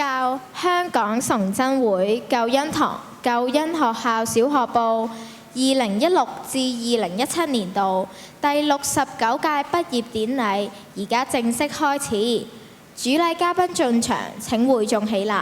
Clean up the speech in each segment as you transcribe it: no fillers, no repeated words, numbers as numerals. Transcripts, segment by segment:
教香港崇真會救恩堂救恩學校小學部2016至2017年度第69屆畢業典禮而家正式開始，主禮嘉賓進場，請會眾起立。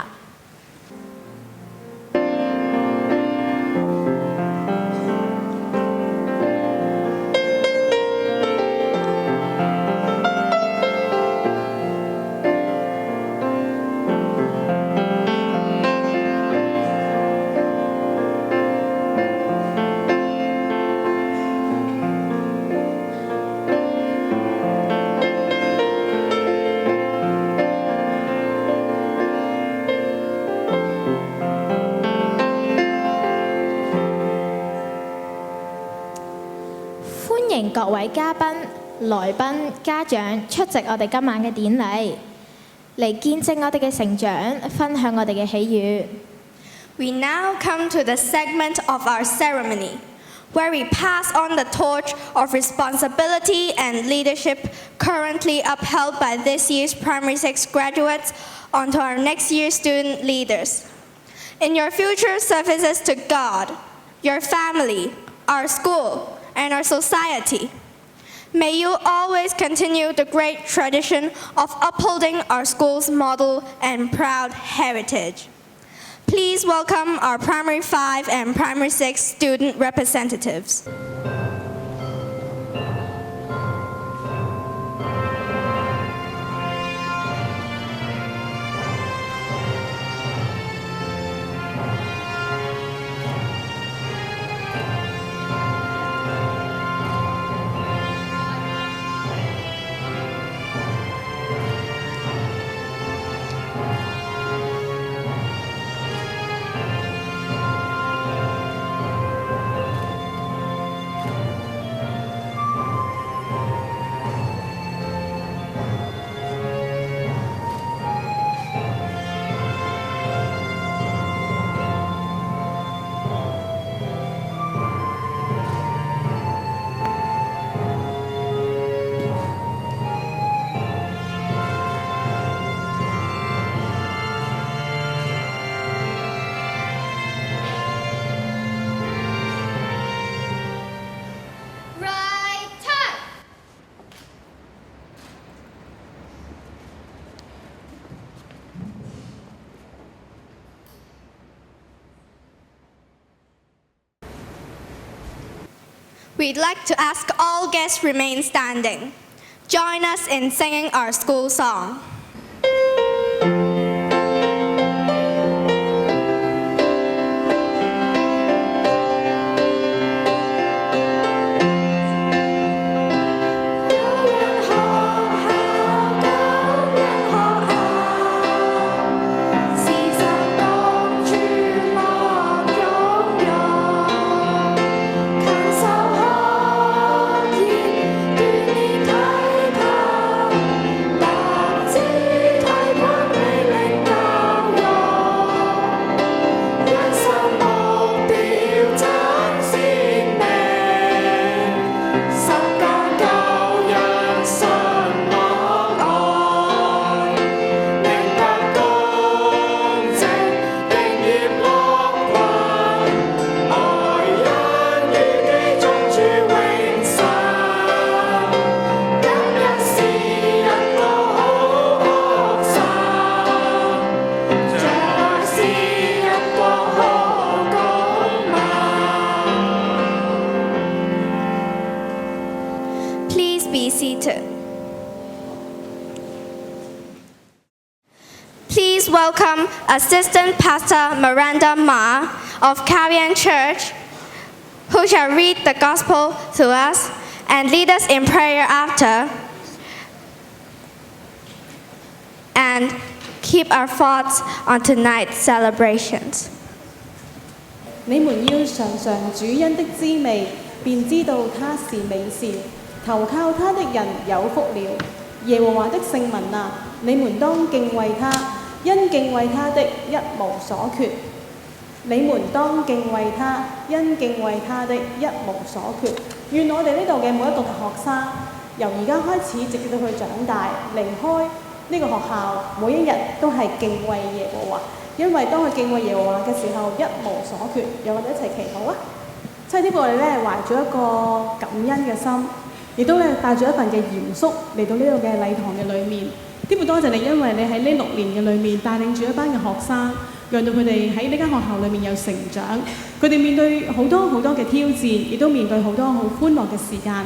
各位嘉賓、來賓、家長出席我哋今晚嘅典禮，嚟見證我哋嘅成長，分享我哋嘅喜悅。We now come to the segment of our ceremony, where we pass on the torch of responsibility and leadership currently upheld by this year's Primary 6 graduates onto our next year's student leaders. In your future services to God, your family, our school, and our society, may you always continue the great tradition of upholding our school's model and proud heritage. Please welcome our Primary 5 and Primary 6 student representatives. We'd like to ask all guests remain standing. Join us in singing our school song. Please welcome Assistant Pastor Miranda Ma of Kavian Church, who shall read the Gospel to us and lead us in prayer after, and keep our thoughts on tonight's celebrations. 你們要嘗嘗主恩的滋味，便知道他是美善。投靠他的人有福了。耶和華的聖民啊，你們當敬畏他，因敬畏他的一無所缺。你們當敬畏他，因敬畏他的一無所缺。願我哋呢度嘅每一個學生，由而家開始直至到佢長大離開，呢個學校每一日都係敬畏耶和華，因為當佢敬畏耶和華嘅時候，一無所缺。讓我哋一齊祈禱啊！親愛的天父，我哋咧懷住一個感恩嘅心，亦都咧帶住一份嘅嚴肅嚟到呢個嘅禮堂嘅裏面。天父，多謝你，因為你喺呢6年嘅裏面帶領住一班嘅學生，讓到佢哋喺呢間學校裏面有成長。佢哋面對好多好多嘅挑戰，亦都面對好多好歡樂嘅時間。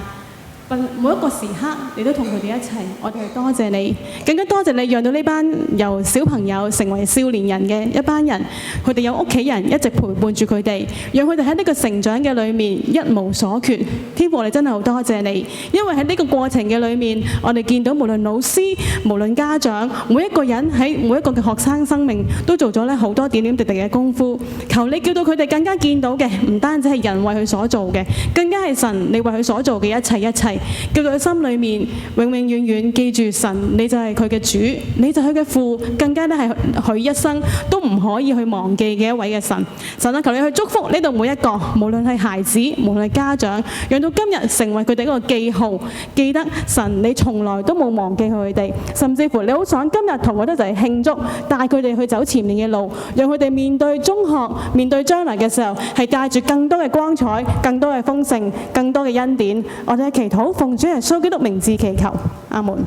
每一個時刻，你都同佢哋一齊，我哋多謝你，更加多謝你，讓到呢班由小朋友成為少年人嘅一班人，佢哋有屋企人一直陪伴住佢哋，讓佢哋喺呢個成長嘅裏面一無所缺。天父，我哋真係好多謝你，因為喺呢個過程嘅裏面，我哋見到無論老師、無論家長，每一個人喺每一個嘅學生生命都做咗咧好多點點滴滴嘅功夫。求你叫到佢哋更加見到嘅，唔單止係人為佢所做嘅，更加係神你為佢所做嘅一切一切。叫佢心裏面永永遠遠記住神，你就係佢嘅主，你就係佢嘅父，更加咧係佢一生都唔可以去忘記嘅一位嘅神。神啊，求你去祝福呢度每一個，無論係孩子，無論係家長，讓到今日成為佢哋一個記號，記得神你從來都冇忘記佢哋，甚至乎你好想今日同佢哋一齊慶祝，帶佢哋去走前面嘅路，讓佢哋面對中學、面對將來嘅時候，係帶住更多嘅光彩、更多嘅豐盛、更多嘅恩典。我哋祈禱奉主耶穌基督名字祈求，阿門。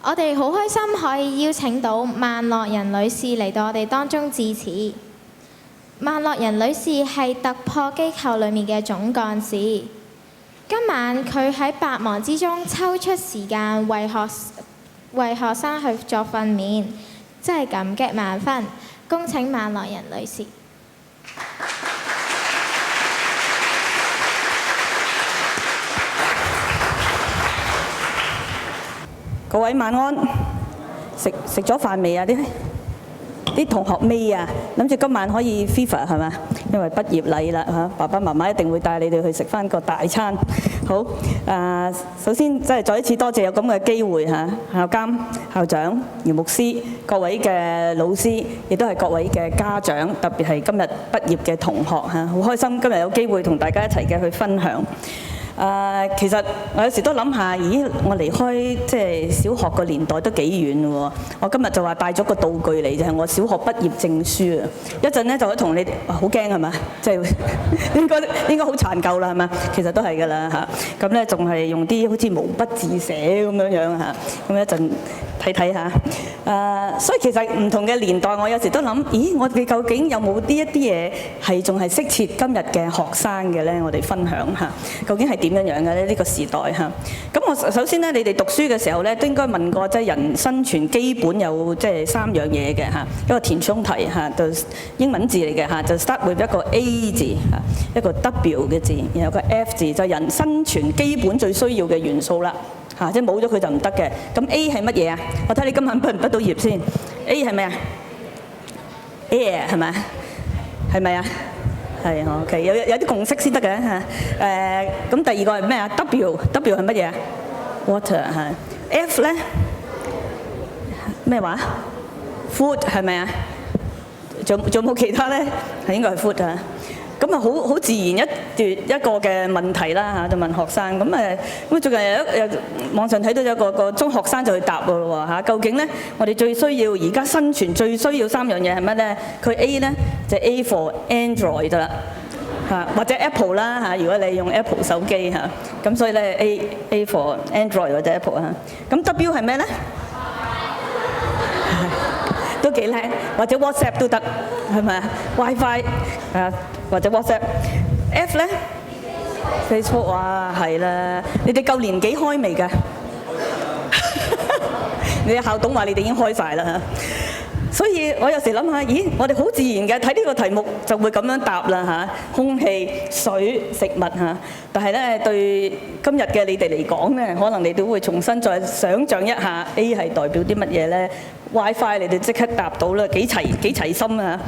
我哋好開心可以邀請到萬樂仁女士嚟到我哋當中致辭。萬樂仁女士係突破機構裏面嘅總幹事。今晚佢喺百忙之中抽出時間為學生去作訓練，真係感激萬分。恭請萬樂仁女士。各位晚安，食咗飯未啊？啲同學未啊？諗住今晚可以 FIFA 係嘛？因為畢業禮啦嚇，爸爸媽媽一定會帶你哋去食翻個大餐。好，首先真係再一次多謝有咁嘅機會嚇，校監、校長、姚牧師、各位嘅老師，亦都係各位嘅家長，特別係今日畢業嘅同學嚇，好開心今日有機會同大家一齊嘅去分享。其實我有時都諗下，咦，我離開即係小學個年代都幾遠喎。我今日就話帶咗個道具嚟，就係我小學畢業證書啊。一陣咧就可以同你哋，好驚係嘛？即係應該好殘舊啦係嘛？其實都係㗎啦嚇。咁咧仲係用啲好似毛筆字寫咁樣樣嚇。咁一陣睇下。所以其實唔同嘅年代，我有時都諗，咦，我哋究竟有冇呢一啲嘢係仲係適切今日嘅學生嘅咧？我哋分享下，究竟係點樣樣嘅咧？呢個時代嚇。咁我首先咧，你哋讀書嘅時候咧，都應該問過即係人生存基本有即係3樣嘢嘅嚇。一個填充題嚇，就英文字嚟嘅嚇，就 start with 一個 A 字嚇，一個 W 嘅字，然後個 F 字，就人生存基本最需要嘅元素啦。嚇！即係冇咗佢就唔得嘅。咁 A 係乜嘢啊？我睇你今晚畢唔畢到業先。A 係咩啊 ？Air 係咪？係咪啊？係 OK， 有啲共識先得嘅嚇。咁第二個係咩啊 ？W 係乜嘢啊 ？Water 係。F 咧咩話 ？Food 係咪啊？仲冇其他咧？係應該係 food 啊。咁啊，好自然一個嘅問題啦嚇，就問學生咁最近有網上睇到有個中學生就去答咯喎嚇，究竟咧我哋最需要而家生存最需要3樣嘢係乜咧？佢 A 咧就 A for Android 啦嚇，或者 Apple 啦嚇，如果你用 Apple 手機嚇，咁所以咧 A for Android 或者 Apple 嚇，咁 W 係咩咧？都幾叻，或者 WhatsApp 都得，係咪啊 ？WiFi 或者 WhatsApp。F 咧 Facebook 哇，係啦，你哋夠年紀開未㗎？你哋校董話你哋已經開晒啦嚇。所以我有時諗下，咦，我哋好自然嘅睇呢個題目就會咁樣答啦嚇，空氣、水、食物嚇。但係咧對今日嘅你哋嚟講咧，可能你哋會重新再想像一下 A 係代表啲乜嘢咧 ？WiFi 你哋即刻答到啦，幾齊心啊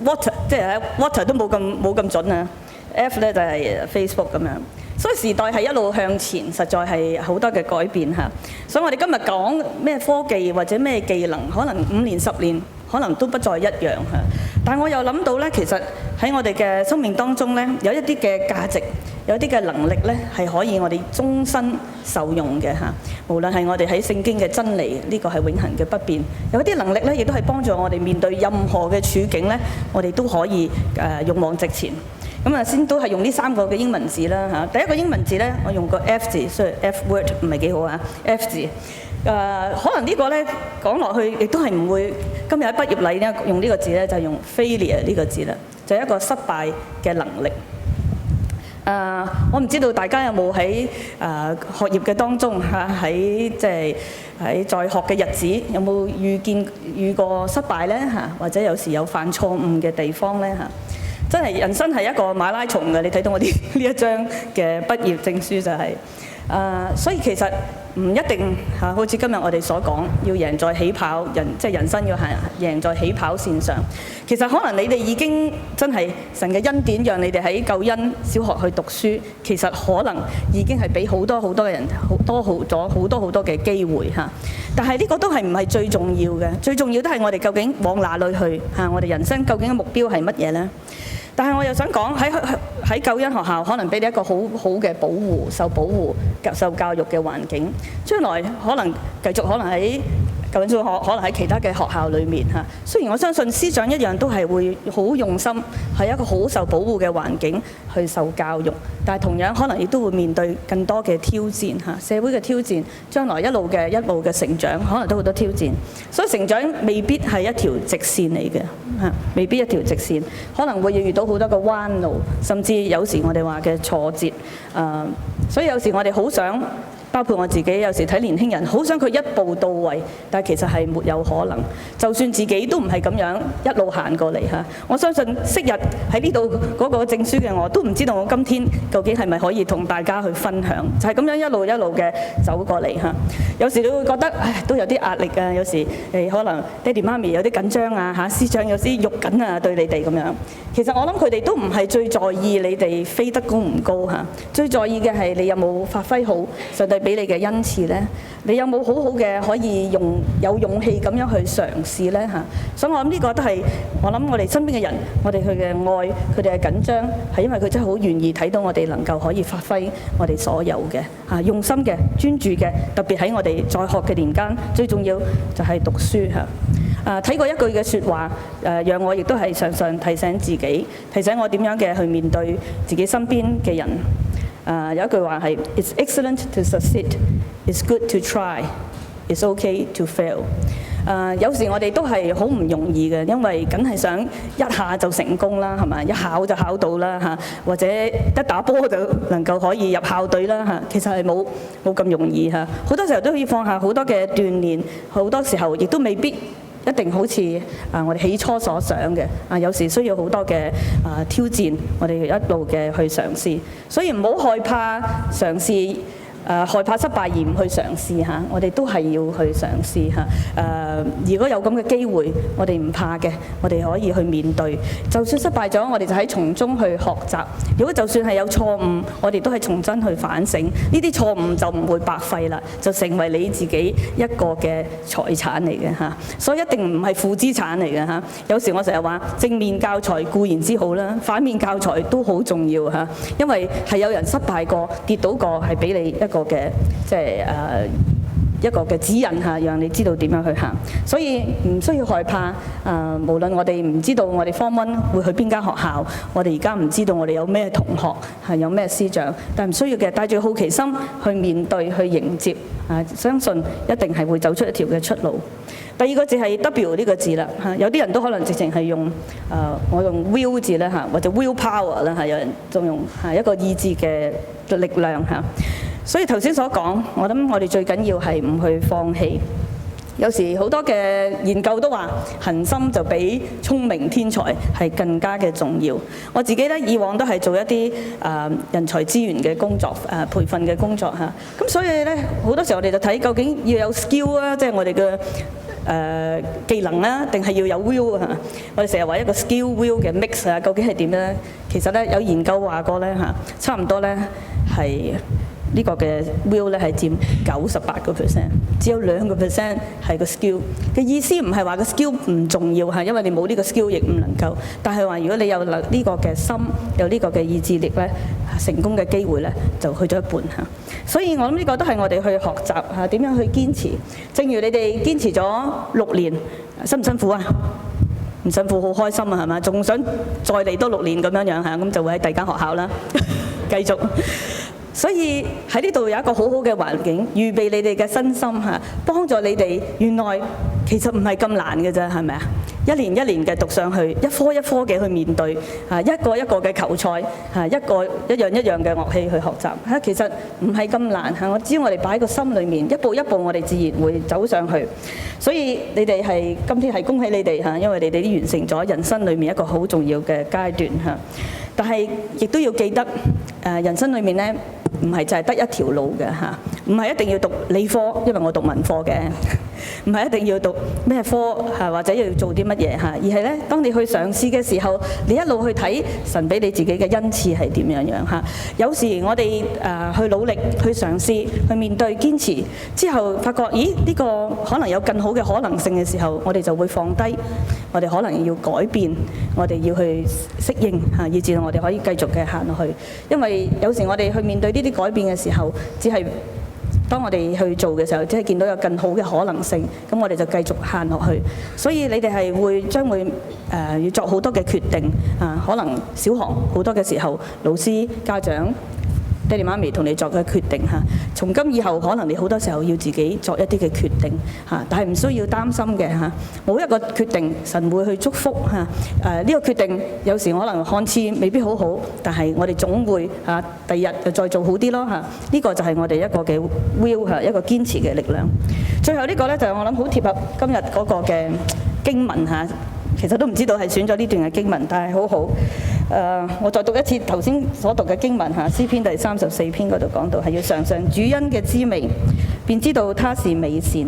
！Water 即係 water 都冇咁準啊。F 咧就係 Facebook 咁樣。所以時代係一路向前，實在係好多嘅改變嚇。所以我哋今日講咩科技或者咩技能，可能5年10年可能都不再一樣嚇。但我又諗到咧，其實喺我哋嘅生命當中咧，有一啲嘅價值，有啲嘅能力咧係可以我哋終身受用嘅嚇。無論係我哋喺聖經嘅真理，呢個係永恆嘅不變。有啲能力咧，亦都係幫助我哋面對任何嘅處境咧，我哋都可以勇往直前。咁啊，先都係用呢3個嘅英文字啦嚇。第一個英文字咧，我用個 F 字，所以 F word 唔係幾好啊。F 字可能呢個咧講落去，亦都係唔會今日喺畢業禮咧用呢個字咧，就係用 failure 呢個字啦，就係一個失敗嘅能力。我唔知道大家有冇喺學業嘅當中嚇，喺即係喺在學嘅日子有冇遇過失敗咧嚇，或者有時有犯錯誤嘅地方咧嚇。真係人生係一個馬拉松嘅，你睇到我哋呢一張嘅畢業證書就係所以其實唔一定嚇，好似今日我哋所講，要贏在起跑，即係人生要係贏在起跑線上。其實可能你哋已經真係神嘅恩典，讓你哋喺救恩小學去讀書，其實可能已經係俾好多嘅人多咗好多嘅機會嚇。但係呢個都係唔係最重要嘅，最重要都係我哋究竟往哪裏去嚇？我哋人生究竟嘅目標係乜嘢呢？但係我又想講喺救恩學校，可能俾你一個好好嘅保護、受保護、受教育嘅環境。將來可能繼續可能喺救恩小學，可能喺其他嘅學校裏面嚇。雖然我相信師長一樣都係會好用心，係一個好受保護嘅環境去受教育，但係同樣可能亦都會面對更多嘅挑戰嚇，社會嘅挑戰，將來一路嘅成長，可能都好多挑戰。所以成長未必係一條直線嚟嘅嚇，未必一條直線，可能會遇到好多嘅彎路，甚至有時我哋話嘅挫折。所以有時我哋好想。包括我自己，有時睇年輕人，好想佢一步到位，但係其實係沒有可能。就算自己都唔係咁樣一路行過嚟嚇，我相信昔日喺呢度嗰個證書嘅我都唔知道我今天究竟係咪可以同大家去分享，就係咁樣一路嘅走過嚟嚇。有時你會覺得都有啲壓力啊，有時可能爹哋媽咪有啲緊張啊嚇，師長有啲喐緊啊對你哋咁樣。其實我諗佢哋都唔係最在意你哋飛得高唔高嚇，最在意嘅係你有冇發揮好上帝俾你嘅恩賜呢？你有冇好好嘅可以有勇氣咁樣去嘗試呢？嚇？所以我諗呢個都係我哋身邊嘅人，我哋佢嘅愛，佢哋嘅緊張，係因為佢真係好願意睇到我哋能夠可以發揮我哋所有嘅嚇，用心嘅、專注嘅，特別喺我哋在學嘅年間，最重要就係讀書嚇。睇過一句嘅説話，讓我亦都係常常提醒自己，提醒我點樣嘅去面對自己身邊嘅人。有一句話係 It's excellent to succeed, it's good to try, it's okay to fail。有時我哋都係好唔容易嘅，因為梗係想一下就成功啦，係咪？一考就考到啦嚇，或者一打波就能夠可以入校隊啦嚇。其實係冇咁容易嚇，好多時候都可以放下好多嘅鍛鍊，好多時候亦都未必一定好似我哋起初所想嘅有時需要好多嘅挑戰，我哋一路嘅去嘗試，所以唔好害怕嘗試。害怕失敗而唔去嘗試嚇，我哋都係要去嘗試嚇。如果有咁嘅機會，我哋唔怕嘅，我哋可以去面對。就算失敗咗，我哋就喺從中去學習。如果就算係有錯誤，我哋都係重新去反省。呢啲錯誤就唔會白費啦，就成為你自己一個嘅財產嚟嘅嚇。所以一定唔係負資產嚟嘅嚇。有時我成日話正面教材固然之好啦，反面教材都好重要嚇，因為係有人失敗過、跌倒過，係俾你一個嘅即係一個嘅指引嚇，讓你知道點樣去行。所以唔需要害怕。無論我哋唔知道我哋 Form 1會去邊間學校，我哋而家唔知道我哋有咩同學係有咩師長，但係唔需要嘅，帶住好奇心去面對、去迎接。相信一定係會走出一條嘅出路。第二個字係 W 呢個字啦嚇，有啲人都可能直情係用我用 will 字啦嚇，或者 will power 啦嚇，有人仲用一個意志嘅力量嚇。所以頭先所講，我諗我哋最緊要係唔去放棄。有時好多嘅研究都話，恆心就比聰明天才係更加嘅重要。我自己咧以往都係做一啲人才資源嘅工作，培訓嘅工作嚇。咁所以咧好多時候我哋就睇究竟要有 skill 啊，即係我哋嘅技能啦，定係要有 will 啊？我哋成日話一個 skill will 嘅 mix 啊，究竟係點咧？其實咧有研究話過咧嚇，差唔多咧係呢個嘅 will 咧係佔98%，只有2% 係個 skill 嘅意思，唔係話個 skill 唔重要嚇，因為你冇呢個 skill 亦唔能夠。但係話如果你有呢個嘅心，有呢個嘅意志力咧，成功嘅機會咧就去咗一半嚇。所以我諗呢個都係我哋去學習嚇點樣去堅持。正如你哋堅持咗6年，辛唔辛苦啊？唔辛苦，好開心啊，係嘛？仲想再嚟多6年咁樣樣嚇，咁就會喺第二間學校啦，繼續。所以喺呢度有一個好好嘅環境，預備你哋嘅身心嚇，幫助你哋。原來其實唔係咁難嘅啫，係咪啊？一年一年嘅讀上去，一科一科嘅去面對嚇，一個一個嘅球賽嚇，一樣嘅樂器去學習嚇，其實唔係咁難嚇。我只要我哋擺喺個心裏面，一步一步我哋自然會走上去。所以你哋係今天係恭喜你哋嚇，因為你哋都完成咗人生裏面一個好重要嘅階段嚇。但係亦都要記得人生裏面呢，唔係就係得一條路嘅嚇，唔係一定要讀理科，因為我讀文科嘅，唔係一定要讀咩科嚇，或者要做啲乜嘢嚇，而係咧，當你去嘗試嘅時候，你一路去睇神俾你自己嘅恩賜係點樣樣嚇。有時我哋去努力去嘗試去面對堅持之後，發覺咦呢個可能有更好嘅可能性嘅時候，我哋就會放低，我哋可能要改變，我哋要去適應嚇，以至到我哋可以繼續嘅行落去。因為有時我哋去面對呢啲改變嘅時候，只係當我哋去做嘅時候，只係見到有更好嘅可能性，咁我哋就繼續行落去。所以你哋係將會要作好多嘅決定啊，可能小學好多嘅時候，老師、家長、爹哋媽咪同你作嘅決定嚇，從今以後可能你好多時候要自己作一啲嘅決定嚇，但係唔需要擔心嘅嚇。冇一個決定神會去祝福嚇。呢個決定有時可能看似未必好好，但係我哋總會嚇第二日就再做好啲咯嚇。呢個就係我哋一個嘅 will 嚇，一個堅持嘅力量。最後呢個咧就係我諗好貼合今日嗰個嘅經文嚇。其實都唔知道係選咗呢段嘅經文，但係好好。我再讀一次頭先所讀嘅經文嚇，詩篇第34篇嗰度講到係要嘗嘗主恩嘅滋味，便知道他是美善。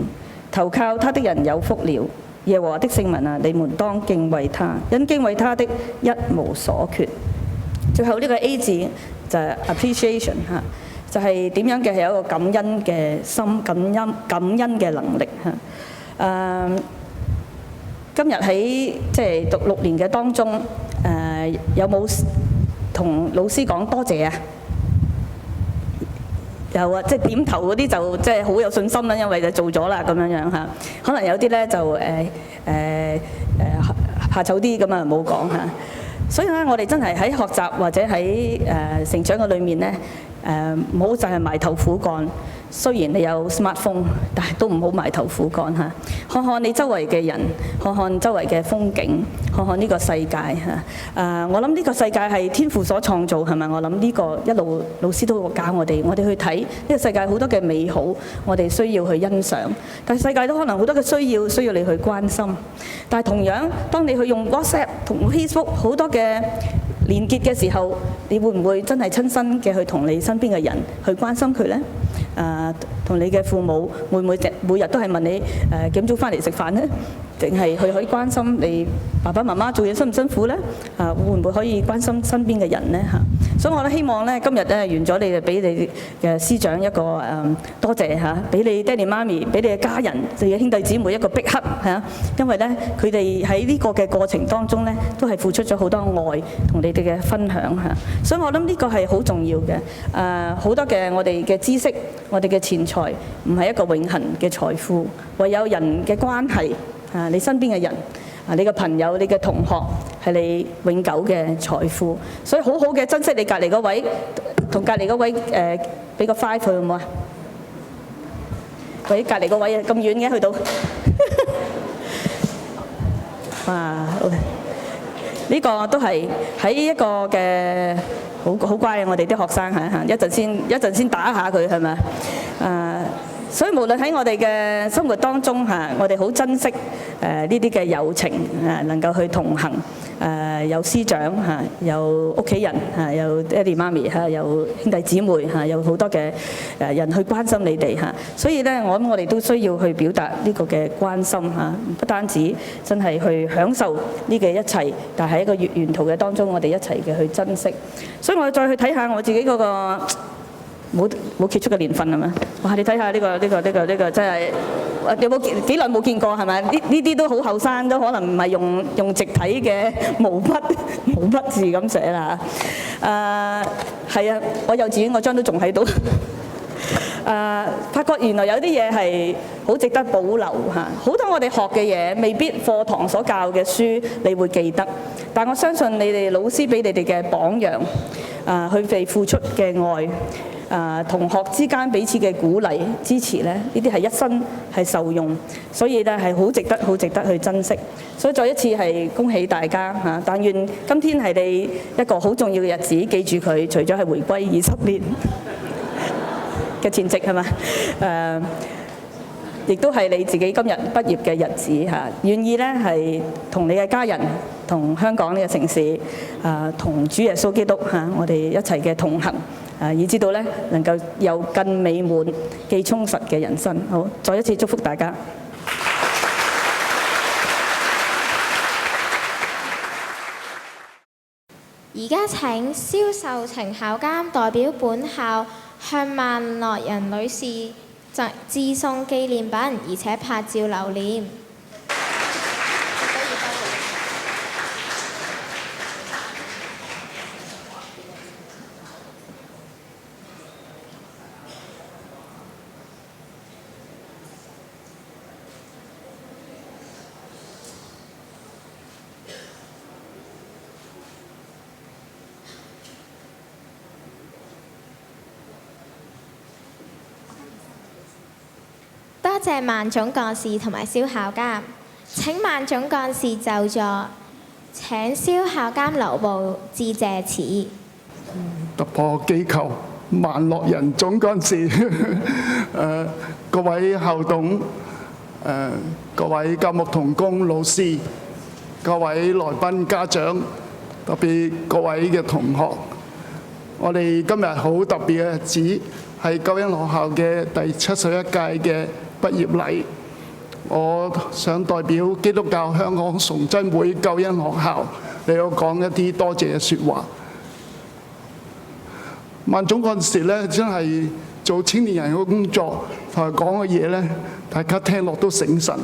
投靠他的人有福了。耶和華的聖民啊，你們當敬畏他，因敬畏他的一無所缺。最後呢個 A 字就係 appreciation 嚇，就係點樣嘅係有一個感恩嘅心、感恩嘅能力嚇。今日喺即係讀6年嘅當中，有冇同老師講多謝啊？有啊，即係點頭嗰啲就即係好有信心啦，因為就做咗啦咁樣樣嚇。可能有啲咧就怕醜啲咁啊，冇講嚇。所以咧，我哋真係喺學習或者喺成長嘅裏面咧，唔好就係埋頭苦幹。雖然你有 smartphone， 但係都唔好埋頭苦幹嚇。看看你周圍嘅人，看看周圍嘅風景，看看呢個世界嚇。我諗呢個世界係天父所創造係咪？我諗呢個一路老師都會教我哋去睇呢個世界好多嘅美好，我哋需要去欣賞。但係世界都可能好多嘅需要你去關心。但係同樣，當你去用 WhatsApp 同 Facebook 好多嘅連結嘅時候，你會唔會真係親身嘅去同你身邊嘅人去關心佢呢？同你嘅父母會唔會每日都係問你幾點鐘翻嚟食飯呢？定係佢可以關心你爸爸媽媽做嘢辛唔辛苦呢？會唔會可以關心身邊嘅人呢？所以我都希望咧，今日咧完咗，你哋俾你嘅師長一個多謝嚇，俾你爹哋媽咪，俾你嘅家人，你嘅兄弟姊妹一個逼克嚇，因為咧佢哋喺呢個嘅過程當中咧，都係付出咗好多愛同你哋嘅分享嚇，所以我諗呢個係好重要嘅。好多嘅我哋嘅知識，我哋嘅錢財唔係一個永恆嘅財富，唯有人嘅關係你身邊嘅人。你嘅朋友、你嘅同學係你永久嘅財富，所以好好嘅珍惜你隔離嗰位，同隔離嗰位俾個 5佢好唔好啊？喂，隔離嗰位咁遠嘅去到，哇！呢個都係喺一個嘅好乖嘅我哋啲學生嚇，一陣先打下佢係咪？所以無論喺我哋嘅生活當中嚇，我哋好珍惜呢啲嘅友情能夠去同行，有師長嚇，有屋企人嚇，有爹哋媽咪嚇，有兄弟姊妹嚇，有好多嘅人去關心你哋嚇。所以咧，我諗我哋都需要去表達呢個嘅關心嚇，不單止真係去享受呢嘅一切，但係喺一個沿途嘅當中，我哋一齊嘅去珍惜。所以我再去睇下我自己嗰個冇結束嘅年份係咪？哇！你睇下呢個真係有冇幾耐冇見過係咪？呢啲都好後生，都可能唔係用直體嘅毛筆字咁寫啦嚇。係啊，我幼稚園嗰張都仲喺度。發覺原來有啲嘢係好值得保留嚇，好多我哋學嘅嘢未必課堂所教嘅書你會記得，但我相信你哋老師俾你哋嘅榜樣，佢哋付出嘅愛，同學之間彼此嘅鼓勵支持咧，呢啲係一生係受用，所以咧係好值得去珍惜。所以再一次係恭喜大家嚇，但願今天係你一個好重要嘅日子，記住佢，除咗係回歸20年嘅前夕係嘛？亦都係你自己今日畢業嘅日子嚇，願意咧係同你嘅家人、同香港呢個城市、同主耶穌基督嚇，我哋一齊嘅同行，以至到咧能夠有更美滿、既充實嘅人生。好，再一次祝福大家。而家請蕭秀晴校監代表本校向萬樂仁女士致送紀念品，而且拍照留念。多謝萬總幹事同埋蕭校監，請萬總幹事就座，請蕭校監留步致謝詞。突破機構萬樂仁總幹事，各位校董，各位教牧同工老師，各位來賓家長，特別各位嘅同學，我哋今日好特別嘅日子，係救恩學校嘅第71屆嘅畢業禮。我想代表基督教香港崇真會救恩學校嚟到講一啲多謝嘅説話。萬總幹事咧，真係做青年人嘅工作同埋講嘅嘢咧，大家聽落都醒神。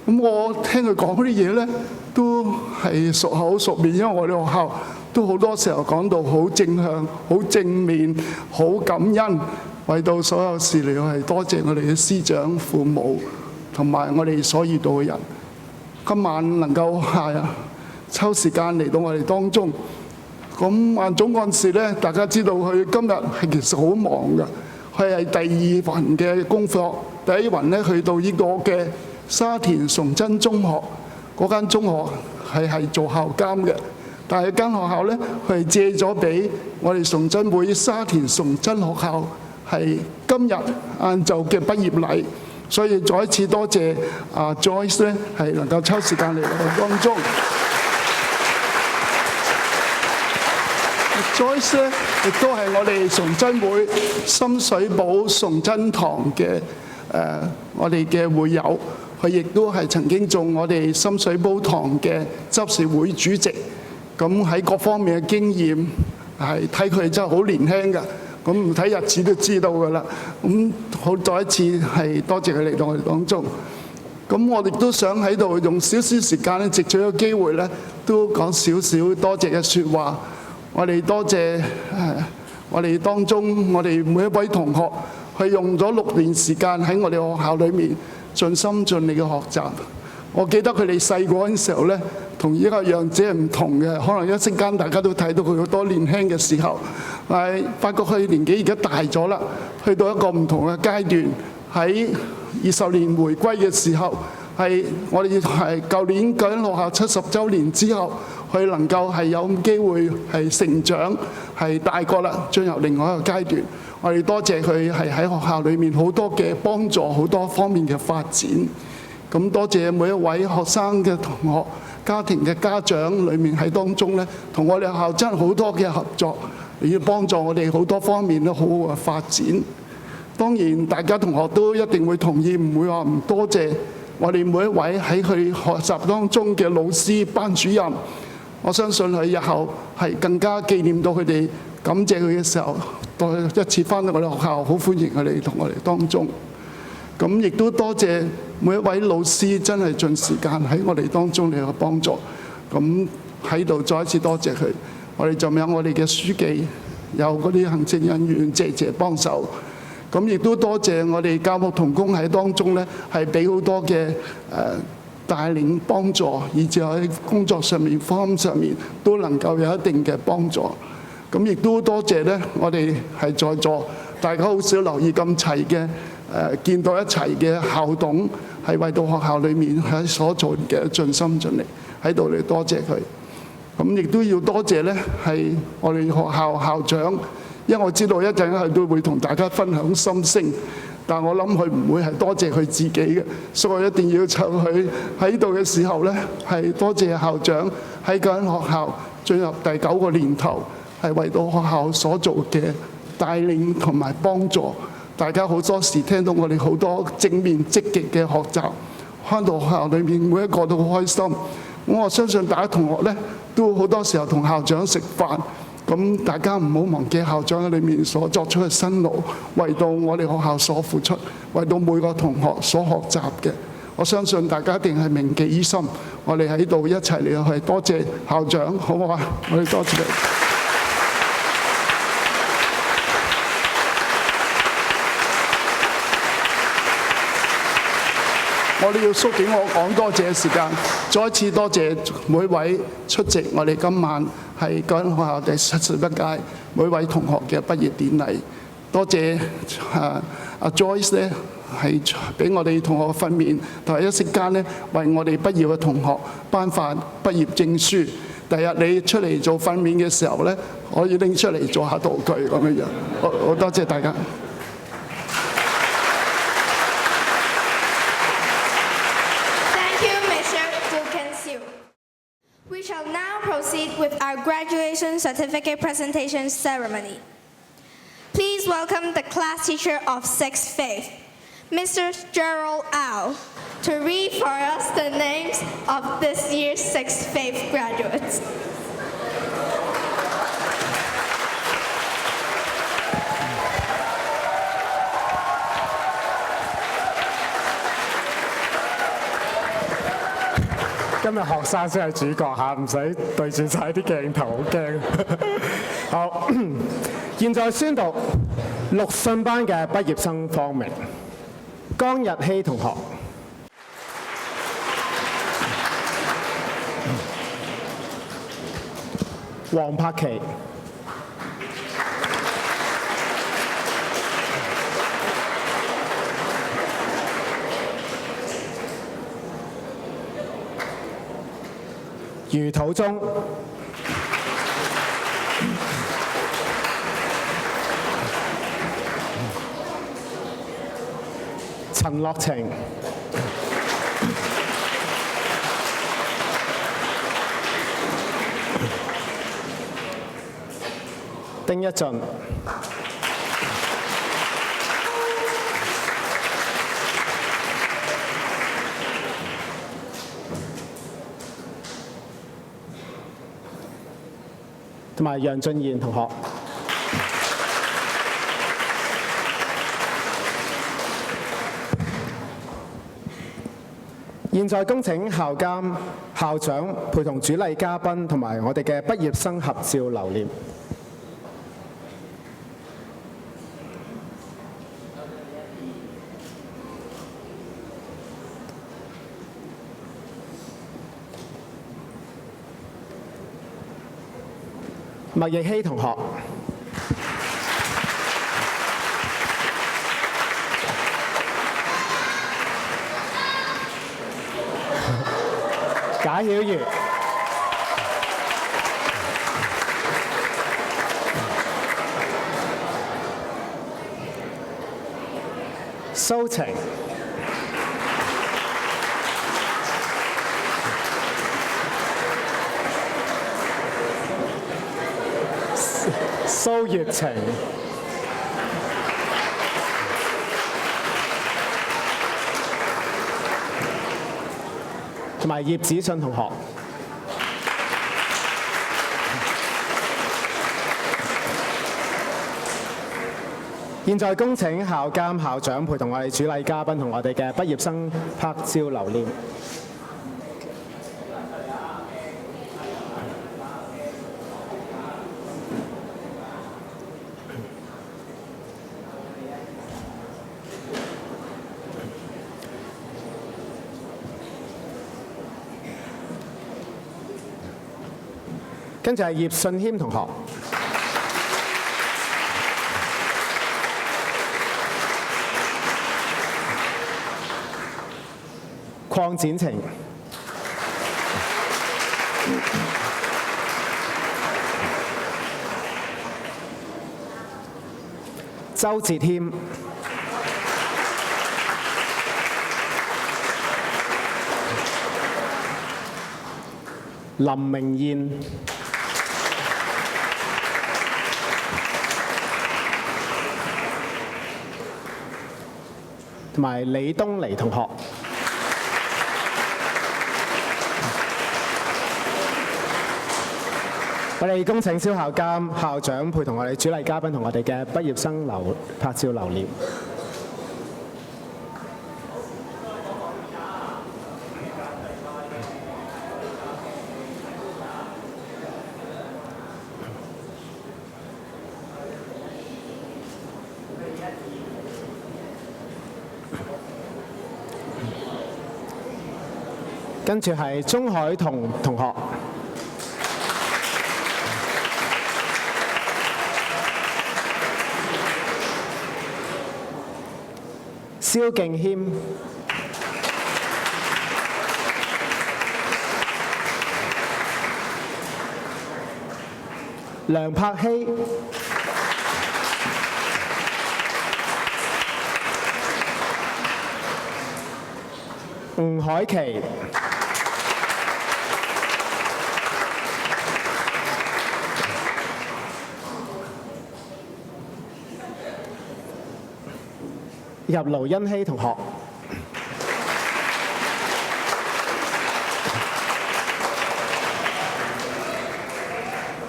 咁我聽佢講嗰啲嘢咧，都係熟口熟面，因為我哋學校都好多時候講到好正向、好正面、好感恩，為到所有事嚟係多謝我哋嘅師長、父母同埋我哋所遇到嘅人。今晚能夠抽時間嚟到我哋當中。咁萬總幹事咧，大家知道佢今日係其實好忙㗎，佢係第二輪嘅功課，第一輪咧去到呢個嘅沙田崇真中學，嗰間中學係做校監嘅，但係間學校咧佢係借咗俾我哋崇真會沙田崇真學校，係今日晏晝嘅畢業禮，所以再一次多謝Joyce 咧係能夠抽時間嚟我當中。Joyce 咧，亦都係我哋崇真會深水埗崇真堂嘅我哋嘅會友，佢亦都係曾經做我哋深水埗堂嘅執事會主席。咁喺各方面嘅經驗，係睇佢真係好年輕㗎。咁唔睇日子都知道㗎啦。咁好再一次係多謝佢嚟到我哋當中。咁我哋都想喺度用少少時間咧，藉住個機會咧，都講少少多謝嘅説話。我哋多謝我哋當中我哋每一位同學，佢用咗6年時間喺我哋學校裏面盡心盡力嘅學習。我記得佢哋細個嗰陣時候咧，同依家樣子係唔同嘅，可能一陣間大家都睇到佢好多年輕嘅時候，但係發覺佢年紀而家大咗啦，去到一個唔同嘅階段。喺20年回歸嘅時候，係我哋係舊年救恩學校70週年之後，佢能夠係有機會係成長，係大個啦，進入另外一個階段。我哋多謝佢係喺學校裏面好多嘅幫助，好多方面嘅發展。咁多謝每一位學生嘅同學、家庭嘅家長裏面喺當中咧，同我哋學校真係好多嘅合作，要幫助我哋好多方面都好好嘅發展。當然，大家同學都一定會同意，唔會話唔多謝我哋每一位喺佢學習當中嘅老師、班主任。我相信佢日後係更加紀念到佢哋，感謝佢嘅時候，多一次翻到我哋學校，好歡迎佢哋同我哋當中。咁亦都多謝每一位老師真係盡時間喺我哋當中嚟嘅幫助。咁喺度再一次多謝佢。我哋仲有我哋嘅書記，有嗰啲行政人員謝謝幫手。咁亦都多謝我哋教牧同工喺當中咧，係俾好多嘅帶領幫助，以至喺工作上面、方上面都能夠有一定嘅幫助。咁亦都多謝咧，我哋係在座大家好少留意咁齊嘅見到一齊嘅校董，係為到學校裏面喺所做嘅盡心盡力，喺度嚟多謝佢。咁亦都要多謝咧，係我哋學校校長，因為我知道一陣佢都會同大家分享心聲，但我諗佢唔會係多謝佢自己嘅，所以我一定要趁佢喺度嘅時候咧，係多謝校長喺間學校進入第9個年頭，係為到學校所做嘅帶領同埋幫助。大家好多時聽到我哋好多正面積極嘅學習，翻到學校裏面每一個都好開心。我相信大家同學咧都好多時候同校長食飯，咁大家唔好忘記校長喺裏面所作出嘅辛勞，為到我哋學校所付出，為到每個同學所學習嘅。我相信大家一定係銘記於心。我哋喺度一齊嚟去多謝校長，好唔好啊？我哋多謝你。我哋要縮短我講多謝嘅時間，再一次多謝每位出席我哋今晚係嗰間學校第71屆每位同學嘅畢業典禮。多謝阿 Joyce 咧，係俾我哋同學訓練，同埋一息間咧為我哋畢業嘅同學頒發畢業證書。第日你出嚟做訓練嘅時候咧，可以拎出嚟做下道具咁樣樣。好多謝大家。We shall now proceed with our graduation certificate presentation ceremony. Please welcome the class teacher of 6th Faith, Mr. Gerald Au, to read for us the names of this year's 6th Faith graduates.今日學生先係主角嚇，唔使對住晒啲鏡頭，好驚。好，現在宣讀陸信班嘅畢業生芳名：江日希同學、黃柏琪、余土忠、陳樂晴、丁一俊、同埋楊俊賢同學。現在恭請校監、校長陪同主禮嘉賓同埋我哋嘅畢業生合照留念。麥奕希同學、賈曉瑜、蘇晴、蘇月晴、同埋葉子信同學。現在恭請校監、校長陪同我哋主禮嘉賓同我哋嘅畢業生拍照留念。跟住係葉信謙同學、鄺展晴、周哲謙、林明燕、同埋李東尼同學。我哋恭請蕭校監、校長陪同我哋主禮嘉賓同我哋嘅畢業生拍照留念。跟住係鍾海彤同學、蕭敬謙、梁柏希、吳凱琪、入盧欣希同學，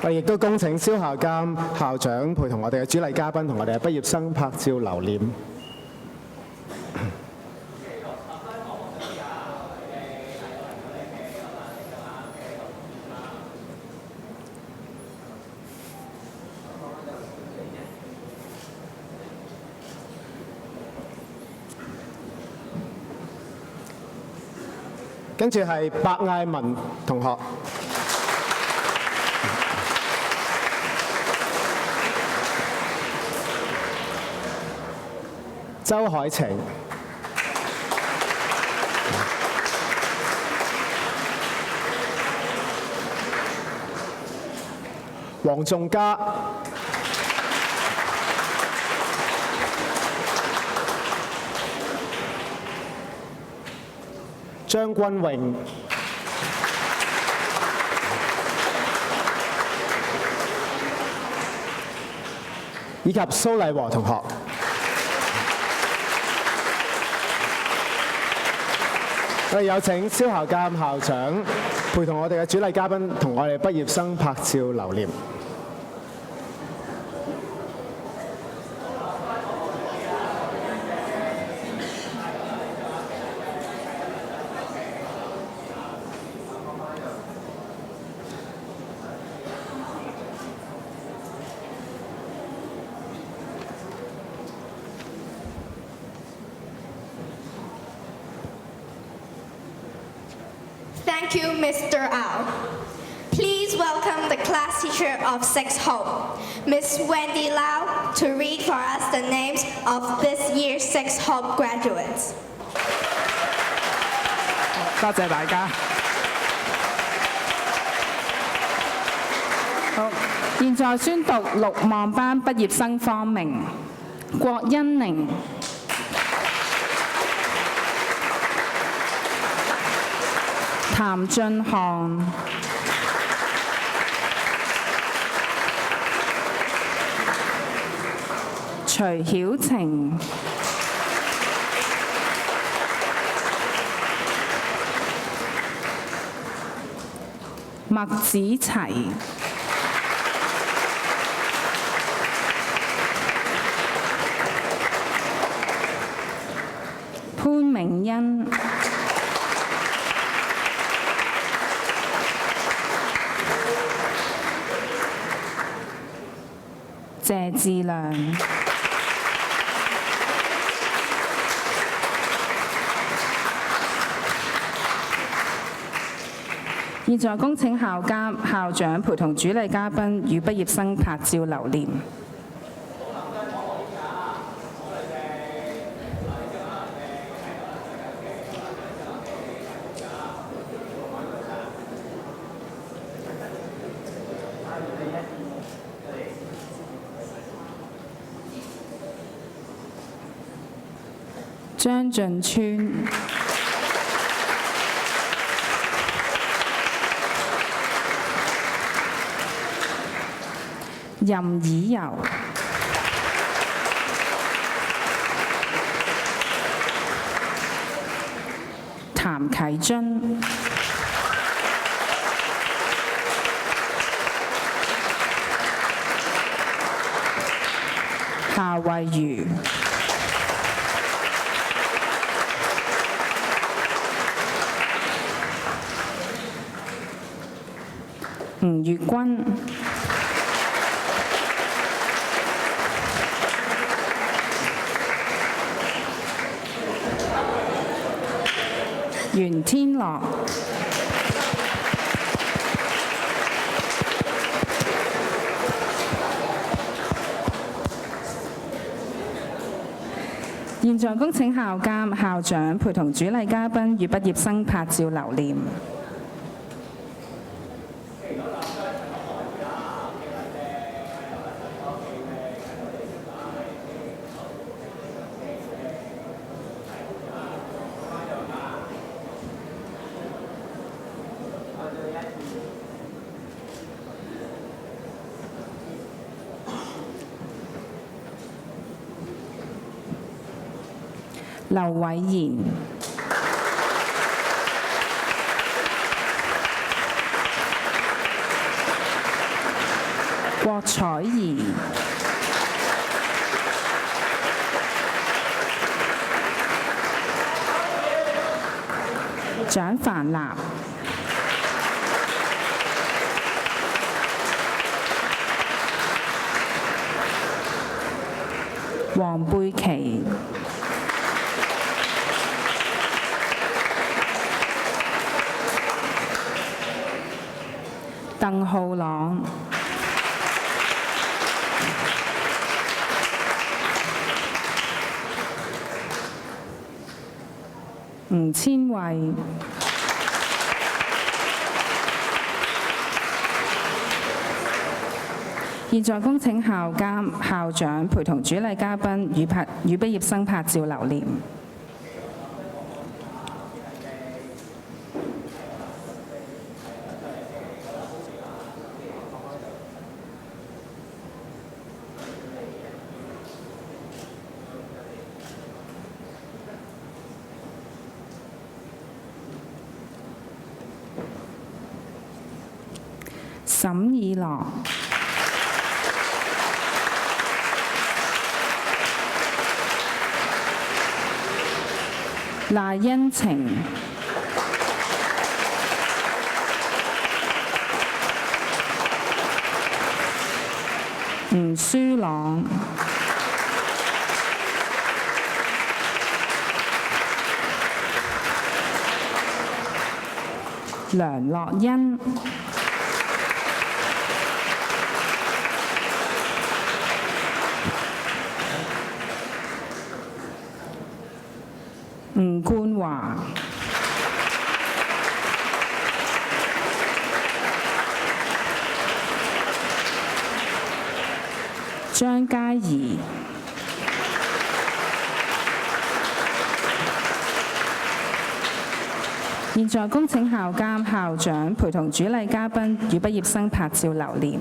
我哋亦都恭請蕭校監、校長陪同我哋嘅主禮嘉賓同我哋嘅畢業生拍照留念。跟住係白艾文同學、周海晴、黃仲嘉、張君榮、以及蘇麗和同學。我哋有請蕭校監、校長陪同我哋嘅主禮嘉賓同我哋畢業生拍照留念。Thank you, Mr. Au. Please welcome the class teacher of 6 Hope, Miss Wendy Lau, to read for us the names of this year's 6 Hope graduates. 多謝大家。好，現在宣讀6望班畢業生芳名：郭欣寧、譚俊漢、徐曉晴、麥子齊、明恩、謝志良、現在恭請校監、校長陪同主禮嘉賓與畢業生拍照留念。張進川、任以柔、譚啟津、夏慧如、吳月君、袁天樂、現在恭請校監、校長陪同主禮嘉賓與畢業生拍照留念。劉偉賢、郭彩儀、蔣凡立、黃貝琪、鄧浩朗、吳千惠、現在恭請校監、校長陪同主禮嘉賓與畢業生拍照留念。沈以樂、賴恩晴、吳舒朗、梁樂欣、吳冠華、張嘉怡、現在恭請校監、校長陪同主禮嘉賓與畢業生拍照留念。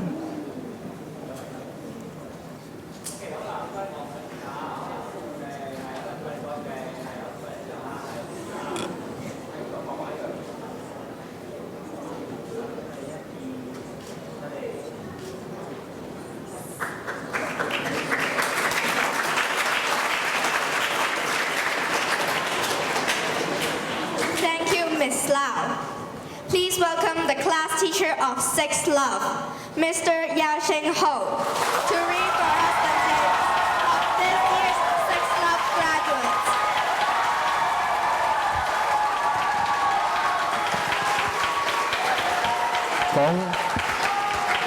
welcome the class teacher of 6 Love, Mr. Yao Sheng Ho, to read for us the names of this year's 6 Love graduates.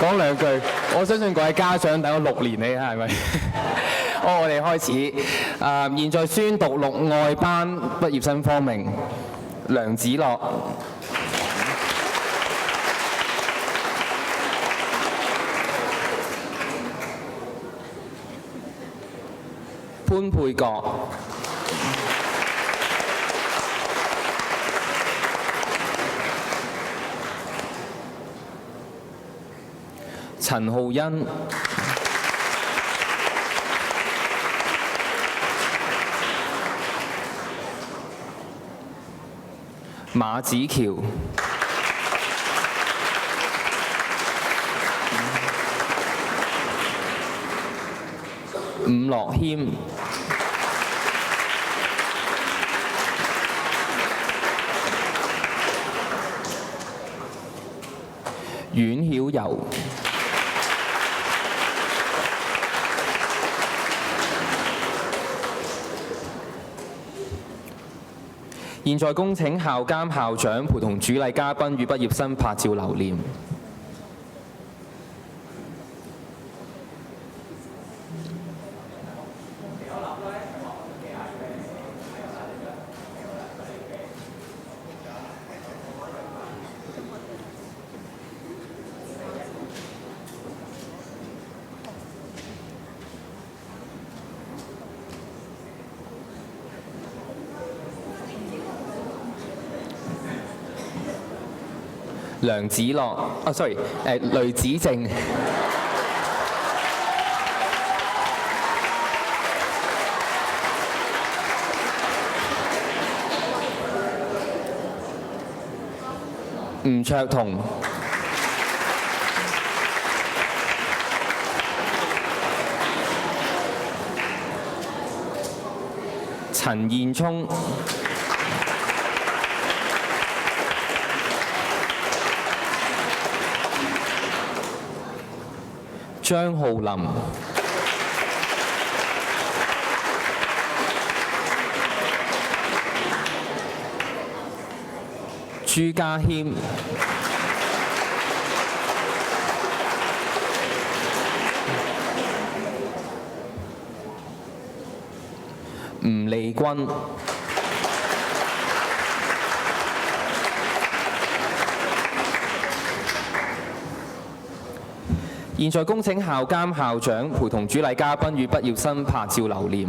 講兩句，我相信各位家長等咗6年你係咪？好，我哋開始。現在宣讀6愛班畢業生芳名：梁子樂、潘佩國、陳浩欣、馬子喬、伍樂謙、阮曉柔、現在恭請校監校長陪同主禮嘉賓與畢業生拍照留念。梁子樂，雷子正。吳卓彤、陳彥聰、張浩林、朱家謙、吳利君、現在恭請校監校長陪同主禮嘉賓與畢業生拍照留念。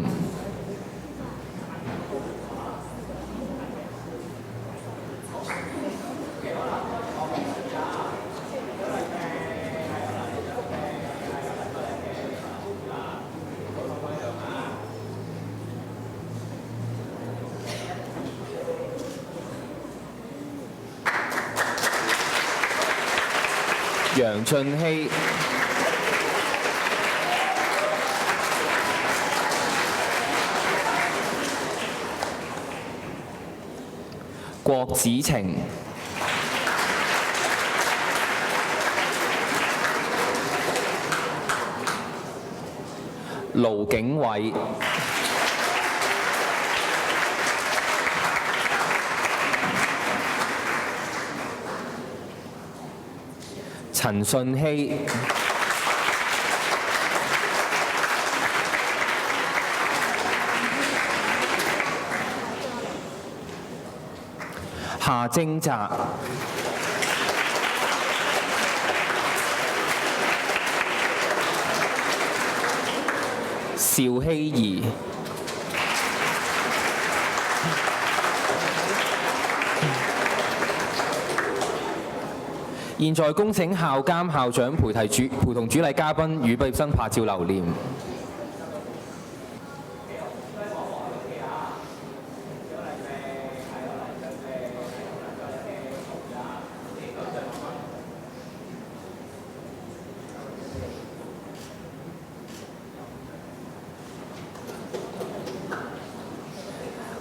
楊俊熙、郭子晴、盧景偉、陳信希、夏貞澤、邵希怡、現在恭請校監校長陪同主禮嘉賓與畢業生拍照留念。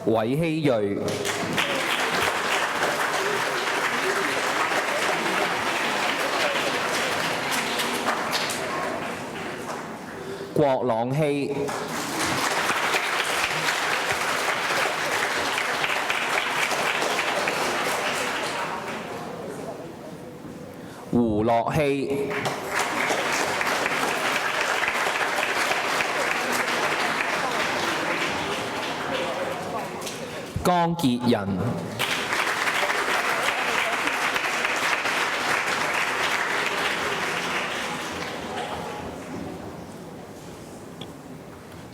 韋希瑞、郭朗希、胡樂希、江傑仁、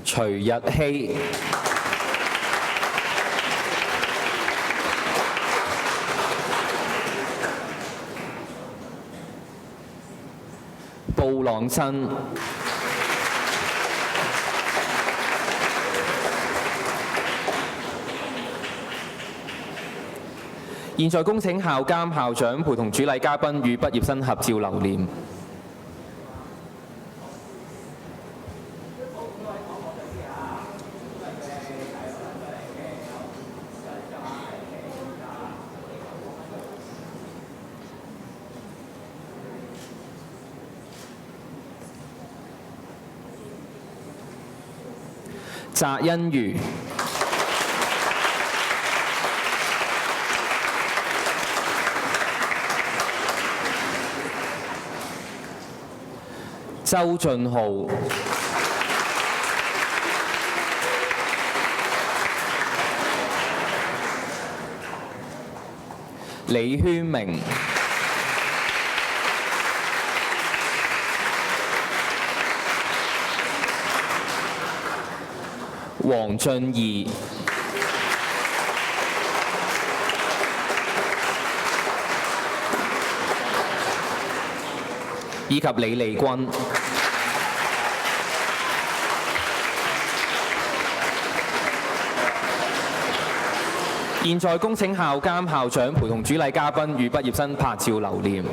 徐日希、布朗新、現在恭請校監、校長陪同主禮嘉賓與畢業生合照留念。澤欣如、周俊浩、李軒明、黃俊義、以及李利君。現在恭請校監、校長陪同主禮嘉賓與畢業生拍照留念。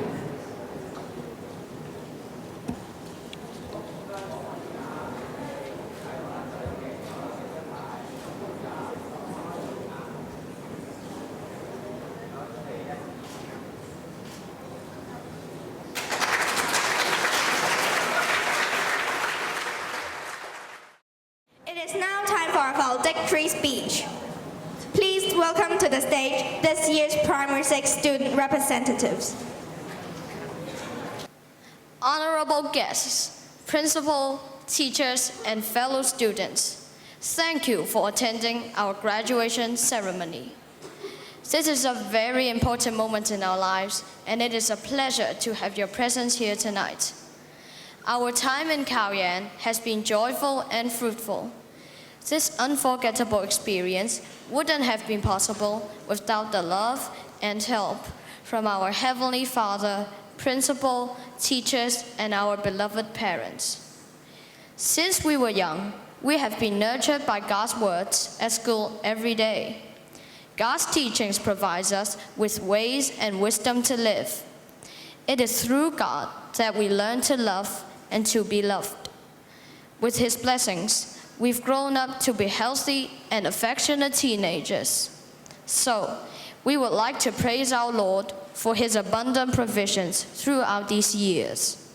It is now time for our valedictory speech. Please welcome to the stage this year's Primary 6 student representatives. Honorable guests, principal, teachers, and fellow students, thank you for attending our graduation ceremony. This is a very important moment in our lives, and it is a pleasure to have your presence here tonight. Our time in Khao Yai has been joyful and fruitful. This unforgettable experience wouldn't have been possible without the love and help from our Heavenly Father, principal, teachers, and our beloved parents. Since we were young, we have been nurtured by God's words at school every day. God's teachings provide us with ways and wisdom to live. It is through God that we learn to love and to be loved. With His blessings, we've grown up to be healthy and affectionate teenagers. So, we would like to praise our Lord for His abundant provisions throughout these years.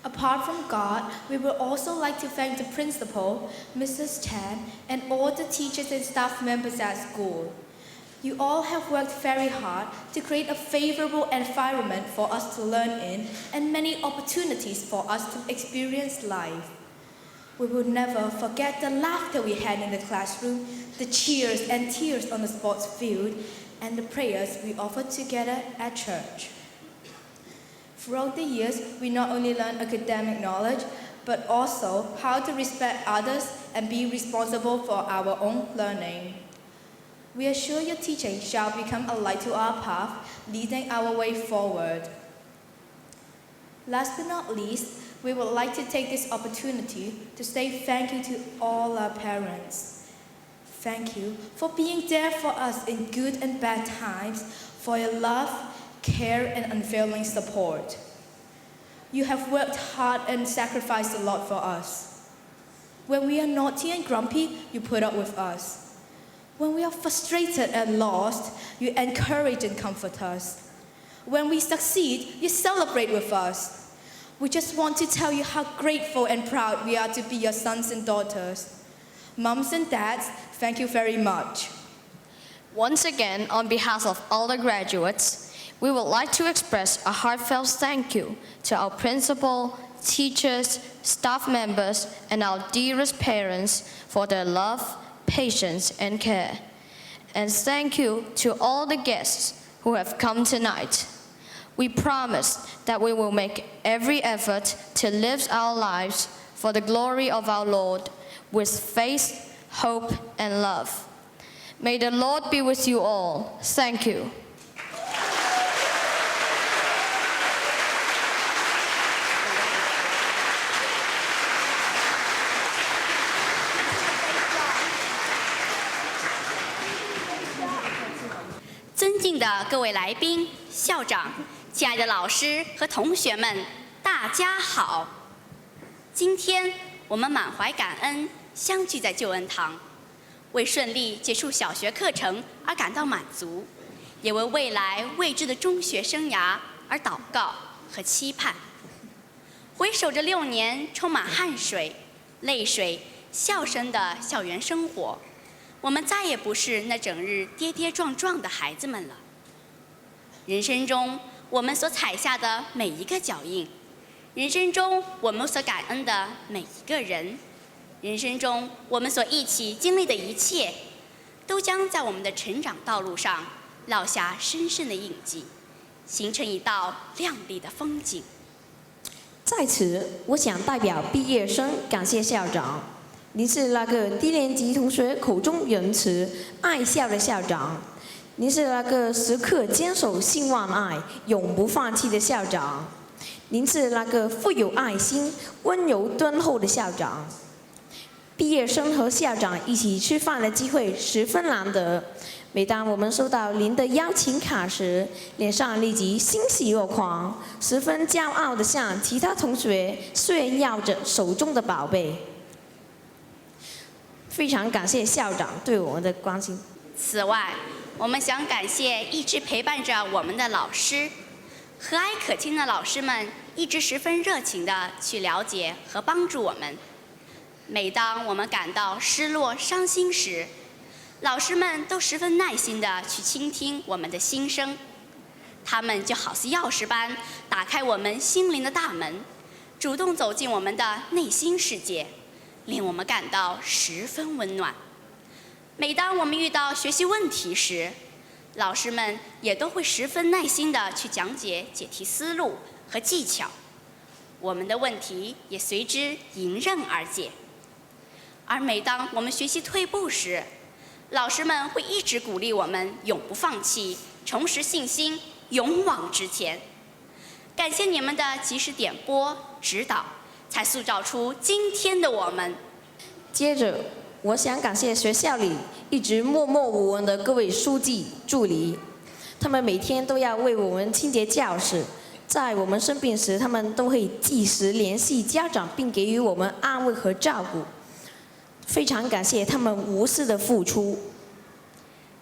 Apart from God, we would also like to thank the principal, Mrs. Tan, and all the teachers and staff members at school. You all have worked very hard to create a favorable environment for us to learn in and many opportunities for us to experience life. We will never forget the laughter we had in the classroom, the cheers and tears on the sports field, and the prayers we offered together at church. Throughout the years, we not only learned academic knowledge, but also how to respect others and be responsible for our own learning. We are sure your teaching shall become a light to our path, leading our way forward. Last but not least, we would like to take this opportunity to say thank you to all our parents. Thank you for being there for us in good and bad times, for your love, care, and unfailing support. You have worked hard and sacrificed a lot for us. When we are naughty and grumpy, you put up with us. When we are frustrated and lost, you encourage and comfort us. When we succeed, you celebrate with us. We just want to tell you how grateful and proud we are to be your sons and daughters. Mums and dads, thank you very much. Once again, on behalf of all the graduates, we would like to express a heartfelt thank you to our principal, teachers, staff members, and our dearest parents for their love, patience, and care. And thank you to all the guests who have come tonight. We promise that we will make every effort to live our lives for the glory of our Lord with faith, hope, and love. May the Lord be with you all. Thank you. 尊敬的各位来宾、校长、亲爱的老师和同学们，大家好！今天我们满怀感恩，相聚在救恩堂，为顺利结束小学课程而感到满足，也为未来未知的中学生涯而祷告和期盼。回首这6年充满汗水、泪水、笑声的校园生活，我们再也不是那整日跌跌撞撞的孩子们了。人生中我们所踩下的每一个脚印，人生中我们所感恩的每一个人，人生中我们所一起经历的一切，都将在我们的成长道路上烙下深深的印记，形成一道亮丽的风景。在此，我想代表毕业生感谢校长。您是那个低年级同学口中仁慈、爱笑的校长，您是那个时刻坚守信望爱、永不放弃的校长，您是那个富有爱心、温柔敦厚的校长。毕业生和校长一起吃饭的机会十分难得，每当我们收到您的邀请卡时，脸上立即欣喜若狂，十分骄傲地向其他同学炫耀着手中的宝贝。非常感谢校长对我们的关心。此外，我们想感谢一直陪伴着我们的老师，和蔼可亲的老师们一直十分热情地去了解和帮助我们。每当我们感到失落、伤心时，老师们都十分耐心地去倾听我们的心声，他们就好似钥匙般打开我们心灵的大门，主动走进我们的内心世界，令我们感到十分温暖。每当我们遇到学习问题时，老师们也都会十分耐心地去讲解解题思路和技巧，我们的问题也随之迎刃而解。而每当我们学习退步时，老师们会一直鼓励我们永不放弃，重拾信心，勇往直前。感谢你们的及时点拨指导，才塑造出今天的我们。接着，我想感谢学校里一直默默无闻的各位书记、助理，他们每天都要为我们清洁教室，在我们生病时，他们都会及时联系家长，并给予我们安慰和照顾。非常感谢他们无私的付出。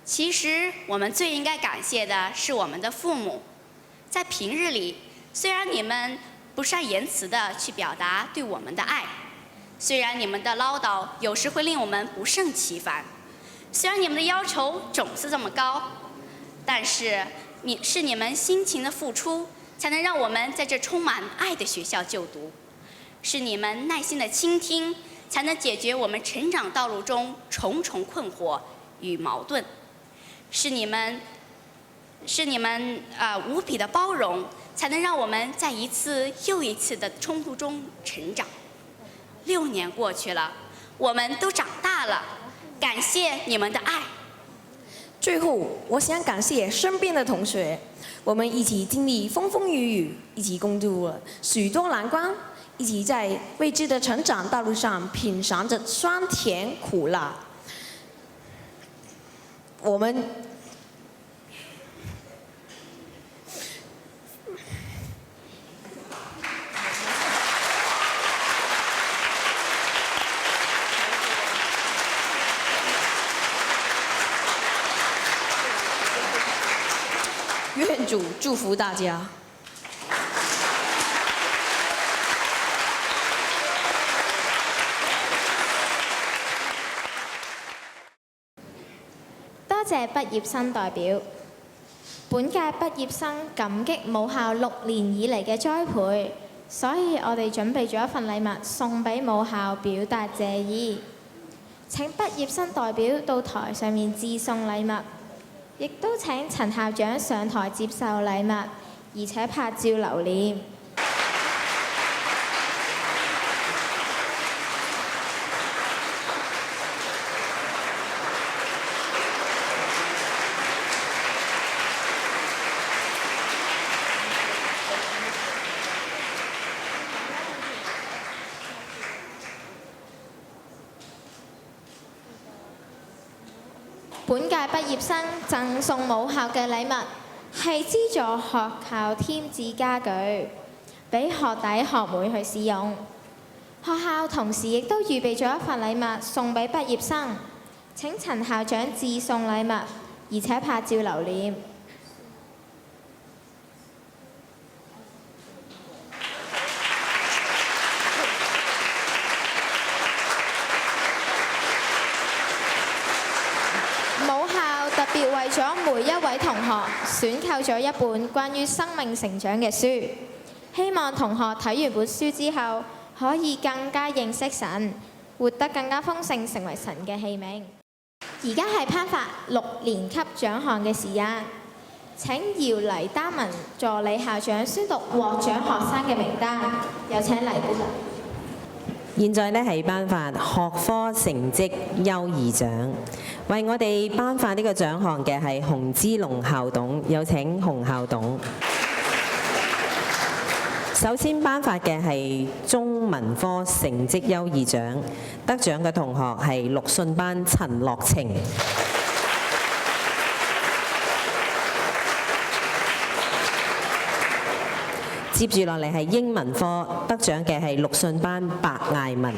其实，我们最应该感谢的是我们的父母，在平日里，虽然你们不善言辞地去表达对我们的爱，虽然你们的唠叨有时会令我们不胜其烦，虽然你们的要求总是这么高，但是你们辛勤的付出，才能让我们在这充满爱的学校就读，是你们耐心的倾听，才能解决我们成长道路中重重困惑与矛盾，是你们无比的包容，才能让我们在一次又一次的冲突中成长。6年过去了，我们都长大了，感谢你们的爱。最后，我想感谢身边的同学，我们一起经历风风雨雨，一起共度了许多难关，一起在未知的成长道路上品尝着酸甜苦辣。我们愿主祝福大家。謝畢業生代表。本屆畢業生感激母校6年以嚟嘅栽培，所以我哋準備咗一份禮物送俾母校表達謝意。請畢業生代表到台上面致送禮物，亦都請陳校長上台接受禮物，而且拍照留念。本屆畢業生贈送母校嘅禮物係資助學校添置家具，俾學弟學妹去使用。學校同時亦都預備咗一份禮物送俾畢業生，請陳校長致送禮物，而且拍照留念。特別為咗每一位同學選購咗一本關於生命成長嘅書，希望同學睇完本書之後可以更加認識神，活得更加豐盛，成為神嘅器皿。而家係頒發6年級獎項嘅時間，請姚黎丹文助理校長宣讀獲獎學生嘅名單，有請黎部長。現在呢係頒發學科成績優異獎，為我哋頒發呢個獎項嘅係洪之龍校董，有請洪校董。首先頒發嘅係中文科成績優異獎，得獎嘅同學係陸信班陳樂晴。接住落嚟係英文科，得獎嘅係陸信班白艾文。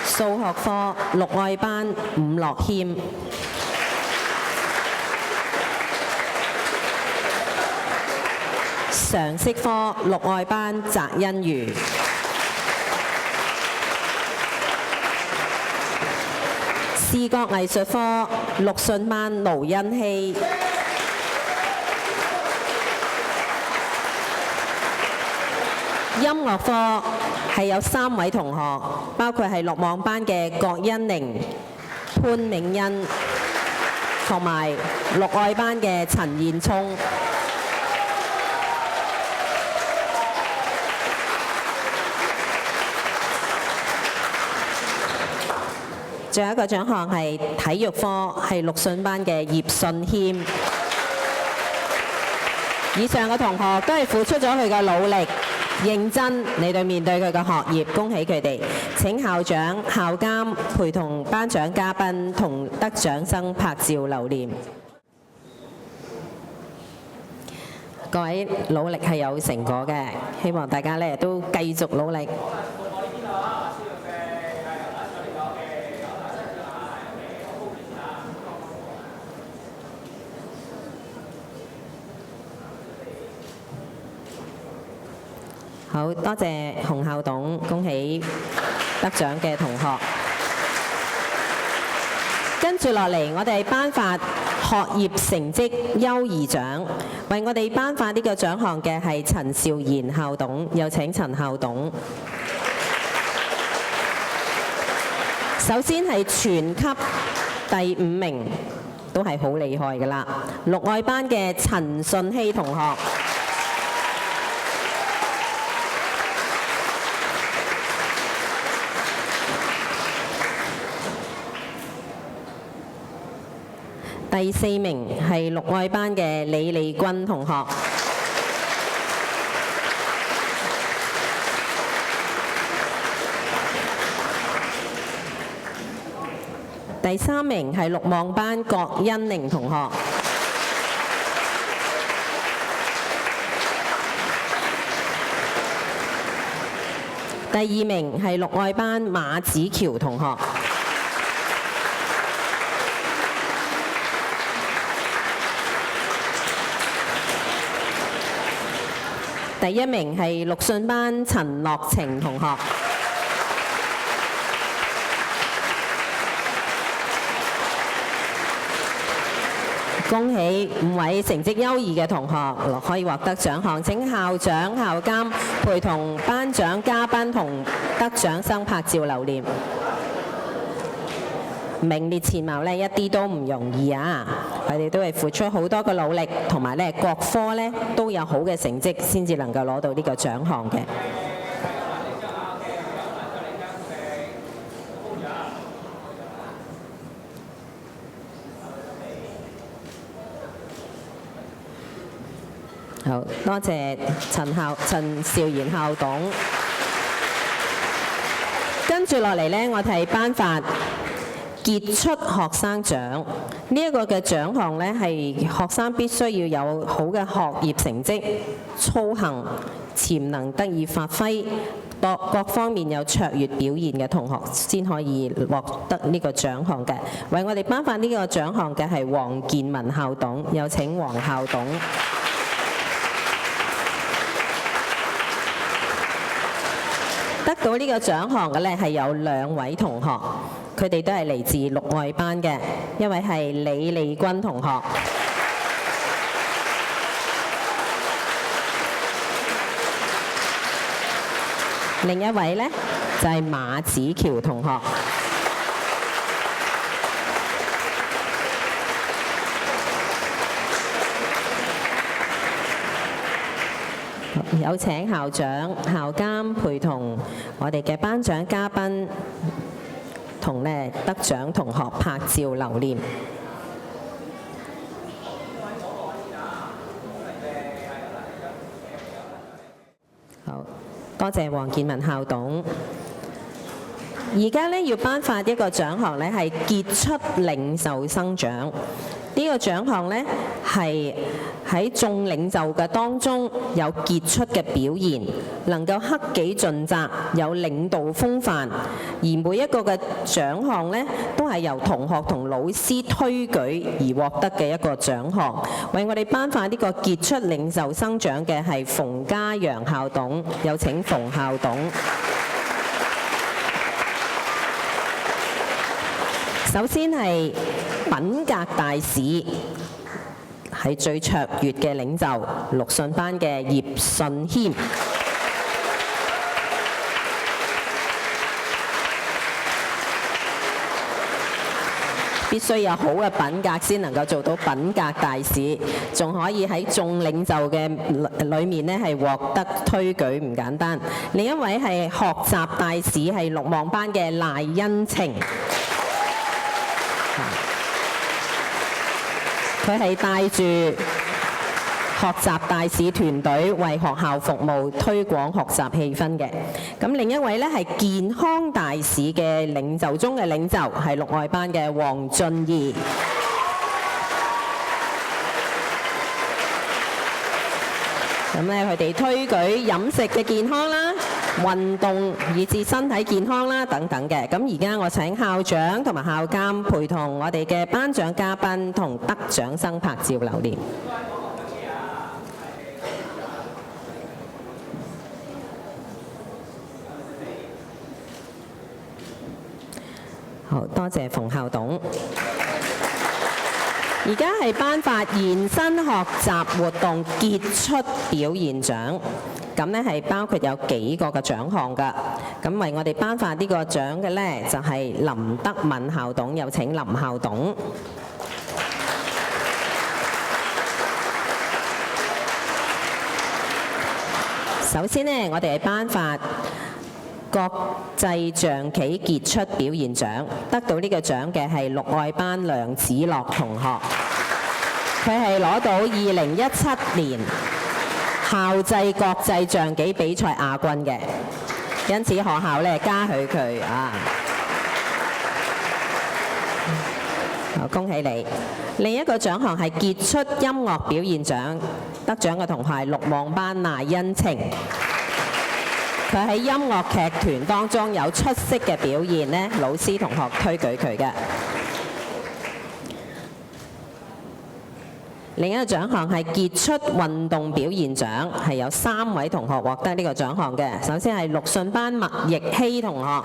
數學科陸愛班伍樂謙。常識科陸愛班翟欣如。視覺藝術科陸信班盧欣希。音樂科係有3位同學，包括係陸望班嘅郭欣寧、潘銘欣，同埋陸愛班嘅陳彥聰。仲有一個獎項係體育科，係陸信班嘅葉信謙。以上嘅同學都係付出咗佢嘅努力，認真嚟到面對佢嘅學業，恭喜佢哋！請校長、校監陪同頒獎嘉賓同得獎生拍照留念。各位努力係有成果嘅，希望大家咧都繼續努力。好多謝洪校董，恭喜得獎嘅同學。跟住落嚟，我哋頒發學業成績優異獎，為我哋頒發呢個獎項嘅係陳兆賢校董，有請陳校董。首先係全級第5名，都係好厲害㗎啦，陸愛班嘅陳順希同學。第4名係陸愛班嘅李麗君同學。第3名係陸望班郭欣寧同學。第2名係陸愛班馬子喬同學。第1名係陸信班陳樂晴同學。恭喜5位成績優異嘅同學可以獲得獎項。請校長、校監陪同頒獎嘉賓同得獎生拍照留念。名列前茅呢，一啲都唔容易啊！佢哋都係付出好多嘅努力，同埋呢各科呢都有好嘅成績，先至能夠攞到呢個獎項嘅。好多謝陳兆賢校董。跟住落嚟呢，我哋頒發傑出學生獎。呢一個嘅獎項呢，係學生必須要有好嘅學業成績、操行、潛能得以發揮，各方面有卓越表現嘅同學先可以獲得呢個獎項嘅。為我哋頒發呢個獎項嘅係黃建文校董，有請黃校董。得到呢個獎項嘅呢係有2位同學，佢哋都係嚟自6外班嘅，一位係李利君同學，另一位呢就係馬子喬同學。有請校長、校監陪同我哋嘅頒獎嘉賓同呢得獎同學拍照留念。好，多謝黃建文校董。而家呢要頒發一個獎項呢係傑出領袖生獎。呢個獎項呢係喺眾領袖嘅當中有傑出嘅表現，能夠克己盡責，有領導風範。而每一個嘅獎項呢，都係由同學同老師推舉而獲得嘅一個獎項。為我哋頒發呢個傑出領袖生獎嘅係馮家陽校董，有請馮校董。首先係品格大使，係最卓越嘅領袖，陸遜班嘅葉信謙。必須有好嘅品格先能夠做到品格大使，仲可以喺眾領袖嘅裏面呢係獲得推舉，唔簡單。另一位係學習大使，係陸望班嘅賴恩晴。佢係帶住學習大使團隊為學校服務，推廣學習氣氛嘅。咁另一位呢係健康大使嘅領袖中嘅領袖，係陸外班嘅黃俊義。咁咧，佢哋推舉飲食嘅健康啦、運動以至身體健康啦等等嘅。咁而家我請校長同埋校監陪同我哋嘅頒獎嘉賓同得獎生拍照留念。好多謝馮校董。而家係頒發延伸學習活動傑出表現獎，咁呢係包括有幾個嘅獎項㗎。咁為我哋頒發呢個獎嘅呢，就係林德敏校董，有請林校董。首先呢，我哋係頒發國際象棋傑出表現獎，得到呢個獎嘅係陸外班梁子樂同學，佢係攞到2017年校際國際象棋比賽亞軍嘅，因此學校呢嘉許佢啊！好，恭喜你！另一個獎項係傑出音樂表現獎，得獎嘅同學係陸望班賴恩晴。佢喺音樂劇團當中有出色嘅表現呢，老師同學推舉佢嘅。另一個獎項係傑出運動表現獎，係有3位同學獲得呢個獎項嘅。首先係陸遜班麥奕希同學，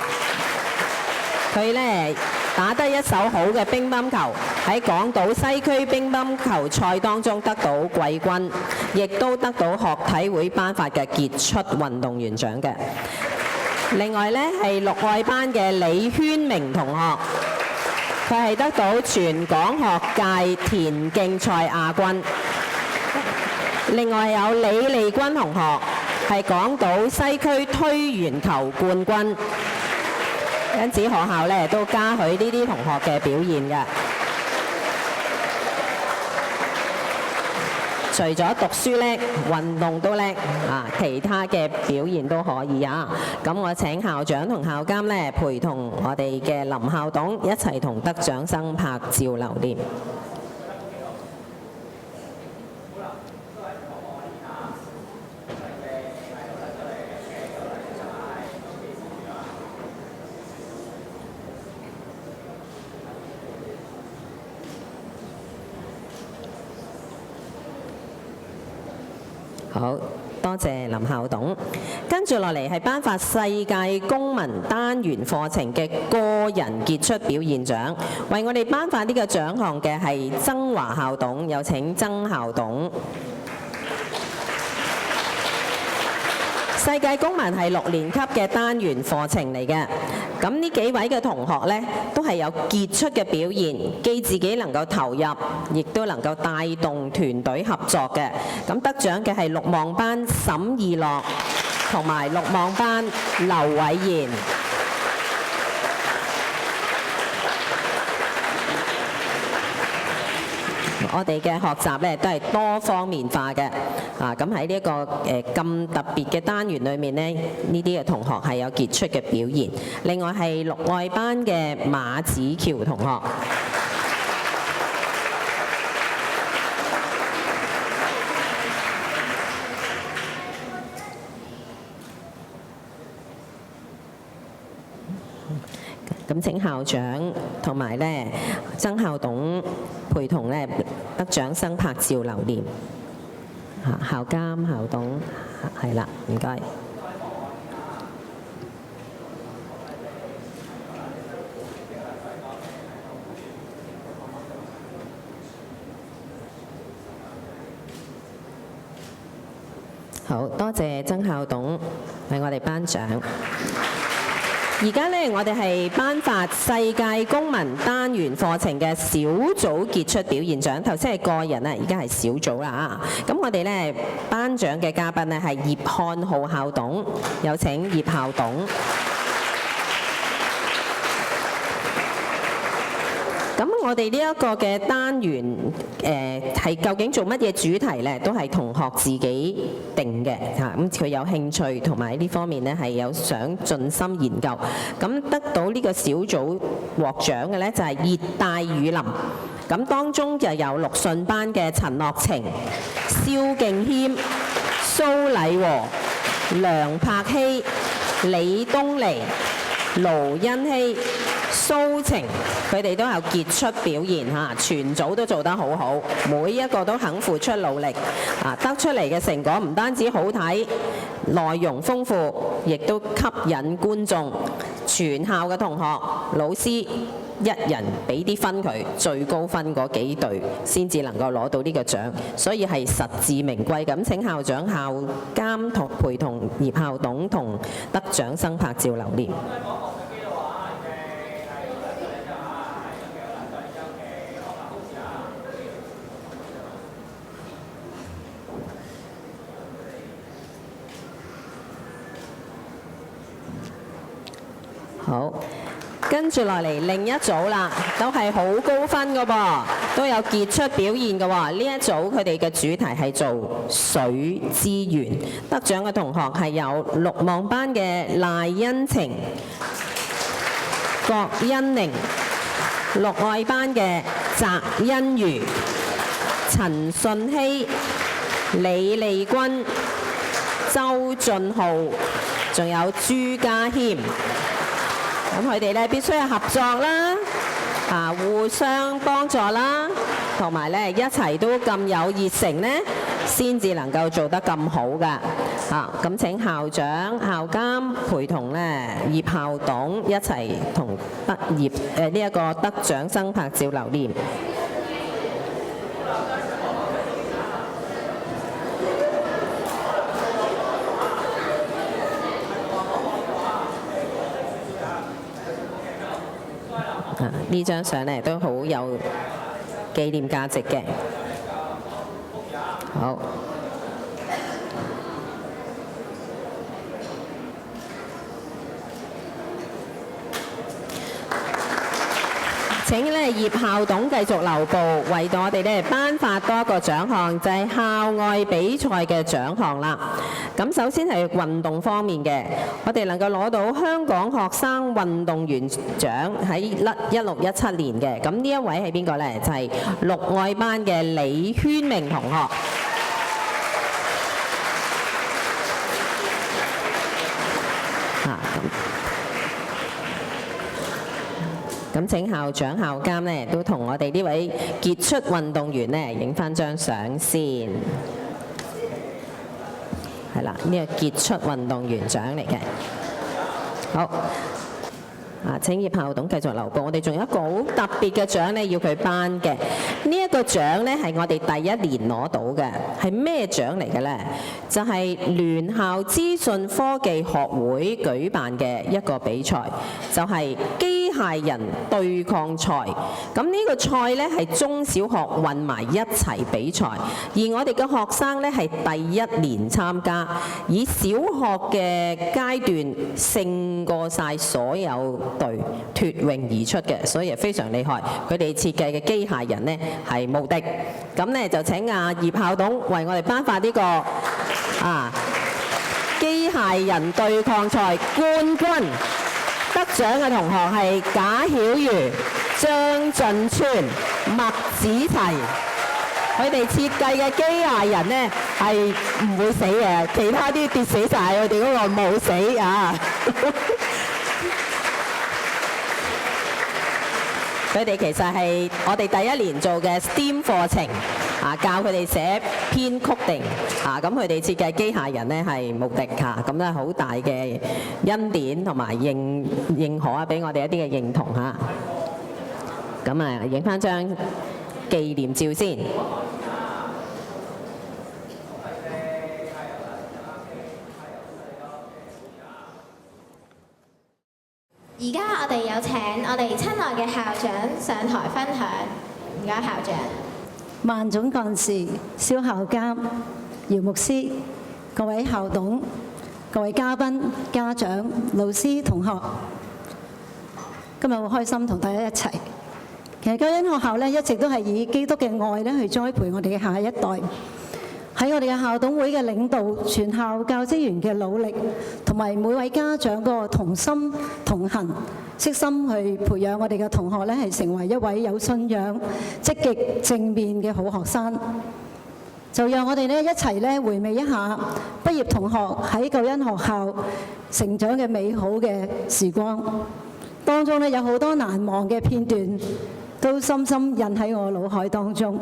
佢呢打得一手好嘅乒乓球，喺港島西區乒乓球賽當中得到季軍，亦都得到學體會頒發嘅傑出運動員獎嘅。另外呢，係6愛班嘅李軒明同學，佢係得到全港學界田徑賽亞軍。另外有李利君同學係港島西區推鉛球冠軍，因此學校咧都嘉許呢啲同學嘅表現嘅。除咗讀書叻，運動都叻啊，其他嘅表現都可以啊。咁我請校長同校監咧陪同我哋嘅林校董一齊同得獎生拍照留念。好多謝林校董。跟住落嚟係頒發世界公民單元課程嘅個人傑出表現獎，為我哋頒發呢個獎項嘅係曾華校董，有請曾校董。世界公民係6年級嘅單元課程嚟嘅，咁呢幾位嘅同學呢，都係有傑出嘅表現，既自己能夠投入，亦都能夠帶動團隊合作嘅。咁得獎嘅係6望班沈義樂同埋6望班劉偉賢。我哋嘅學習咧都係多方面化嘅，咁喺呢一個咁特別嘅單元裏面呢，呢啲嘅同學係有傑出嘅表現。另外係6愛班嘅馬子喬同學。咁請校長同埋咧曾校董陪同咧得獎生拍照留念。校監、校董係啦，唔該。好多謝曾校董為我哋頒獎。而家呢，我哋係頒發世界公民單元課程嘅小組傑出表現獎。頭先係個人啊，而家係小組啦。咁我哋呢頒獎嘅嘉賓呢係葉漢浩校董，有請葉校董。咁我哋呢一個嘅單元係究竟做乜嘢主題呢？都係同學自己定嘅嚇。咁佢有興趣同埋呢方面呢係有想盡心研究。咁得到呢個小組獲獎嘅呢，就係熱帶雨林。咁當中就有陸順班嘅陳樂晴、蕭敬謙、蘇禮和、梁柏希、李東尼、盧欣希、蘇晴，佢哋都有傑出表現嚇，全組都做得好好，每一個都肯付出努力，得出嚟嘅成果唔單止好睇，內容豐富，亦都吸引觀眾。全校嘅同學、老師一人俾啲分佢，最高分嗰幾隊先至能夠攞到呢個獎，所以係實至名歸。咁請校長、校監同陪同葉校董同得獎生拍照留念。好，跟住落嚟另一組啦，都係好高分嘅噃，都有傑出表現嘅喎。呢一組佢哋嘅主題係做水資源，得獎嘅同學係有6望班嘅賴欣晴、郭欣寧、6愛班嘅翟欣如、陳順希、李利君、周俊浩，仲有朱家謙。咁佢哋咧必須係合作啦，互相幫助啦，同埋咧一齊都咁有熱誠咧，先至能夠做得咁好㗎。咁請校長、校監陪同咧葉校董一齊同畢業呢一個得獎生拍照留念。呢張相咧都好有紀念價值嘅。好。請咧葉校董繼續留步，為到我哋咧頒發多一個獎項，就係校外比賽嘅獎項啦。咁首先係運動方面嘅，我哋能夠攞到香港學生運動員獎喺1617年嘅。咁呢一位係邊個呢？就係綠愛班嘅李軒明同學。咁請校長、校監呢都同我哋呢位傑出運動員呢影翻張相先。係啦，呢個傑出運動員獎嚟嘅。好。請葉校董繼續留步。我哋仲有一個好特別嘅獎呢，要佢頒嘅。呢一個獎呢，係我哋第一年攞到嘅，係咩獎嚟嘅呢？就係聯校資訊科技學會舉辦嘅一個比賽，就係機械人對抗賽。咁呢個賽呢，係中小學混埋一齊比賽，而我哋嘅學生呢，係第一年參加，以小學嘅階段勝過晒所有隊脫穎而出嘅，所以係非常厲害。佢哋設計嘅機械人呢係無敵。咁呢就請葉校董為我哋頒發呢個機械人對抗賽冠軍。得獎嘅同學係賈曉瑜、張進川、麥子齊。佢哋設計嘅機械人呢係唔會死嘅，其他啲跌死晒，佢哋嗰個冇死啊！佢哋其實係我哋第一年做嘅 STEAM 課程，教佢哋寫編曲定，咁佢哋設計機械人呢係無敵嚇，咁咧好大嘅恩典同埋認可啊，俾我哋一啲嘅認同嚇。咁啊，影翻張紀念照先。而家我哋有請我哋親愛嘅校長上台分享。唔該，校長。萬總幹事、蕭校監、姚牧師、各位校董、各位嘉賓、家長、老師、同學，今日好開心同大家一齊。其實救恩學校咧一直都係以基督嘅愛咧去栽培我哋嘅下一代。喺我哋嘅校董會嘅領導、全校教職員嘅努力，同埋每位家長嗰個同心同行，悉心去培養我哋嘅同學咧，係成為一位有信仰、積極正面嘅好學生。就讓我哋咧一齊咧回味一下畢業同學喺救恩學校成長嘅美好嘅時光。當中咧有好多難忘嘅片段，都深深印喺我腦海當中。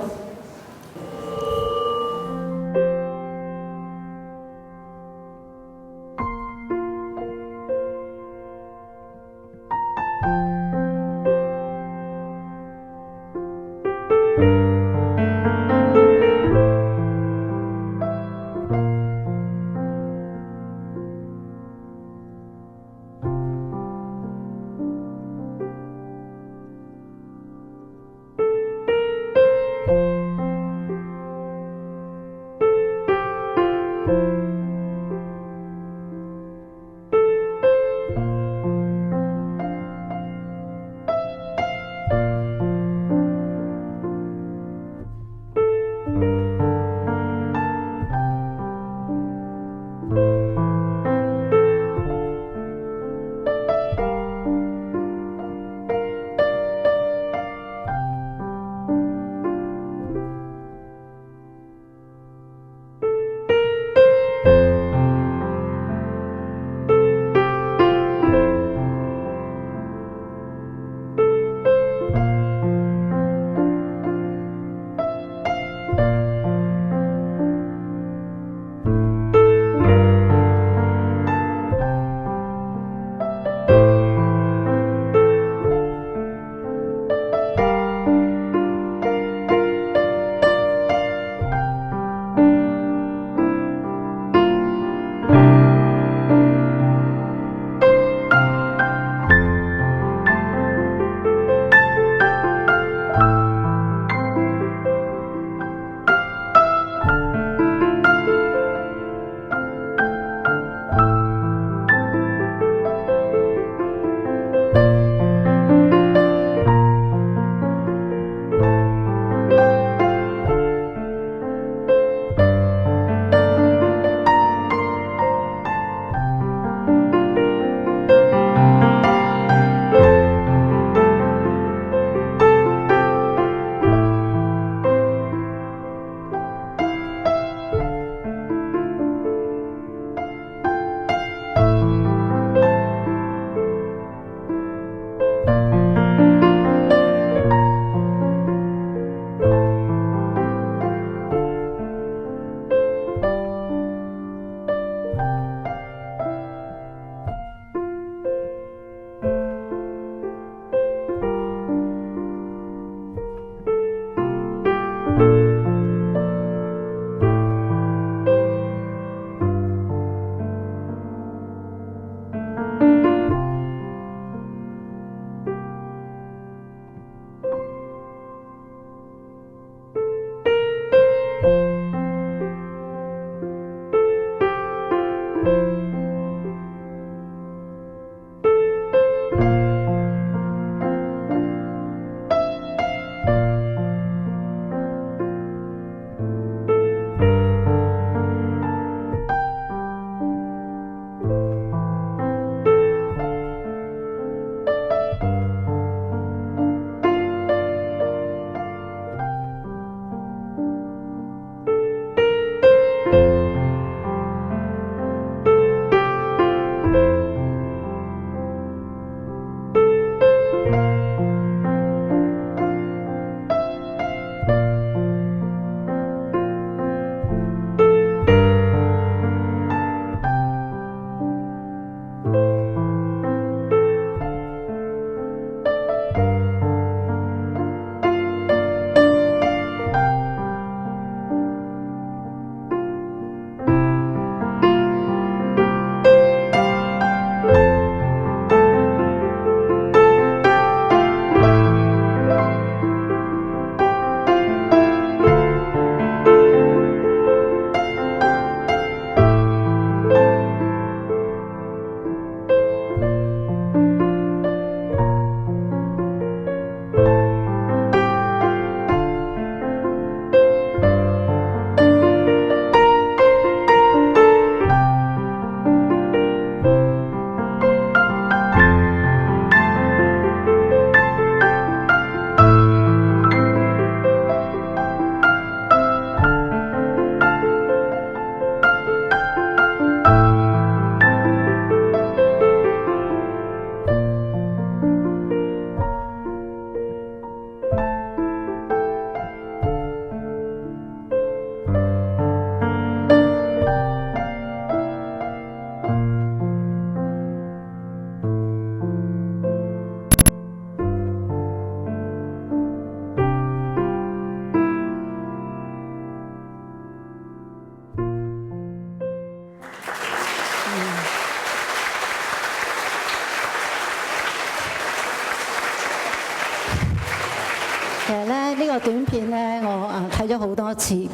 個短片咧，我睇咗好多次。一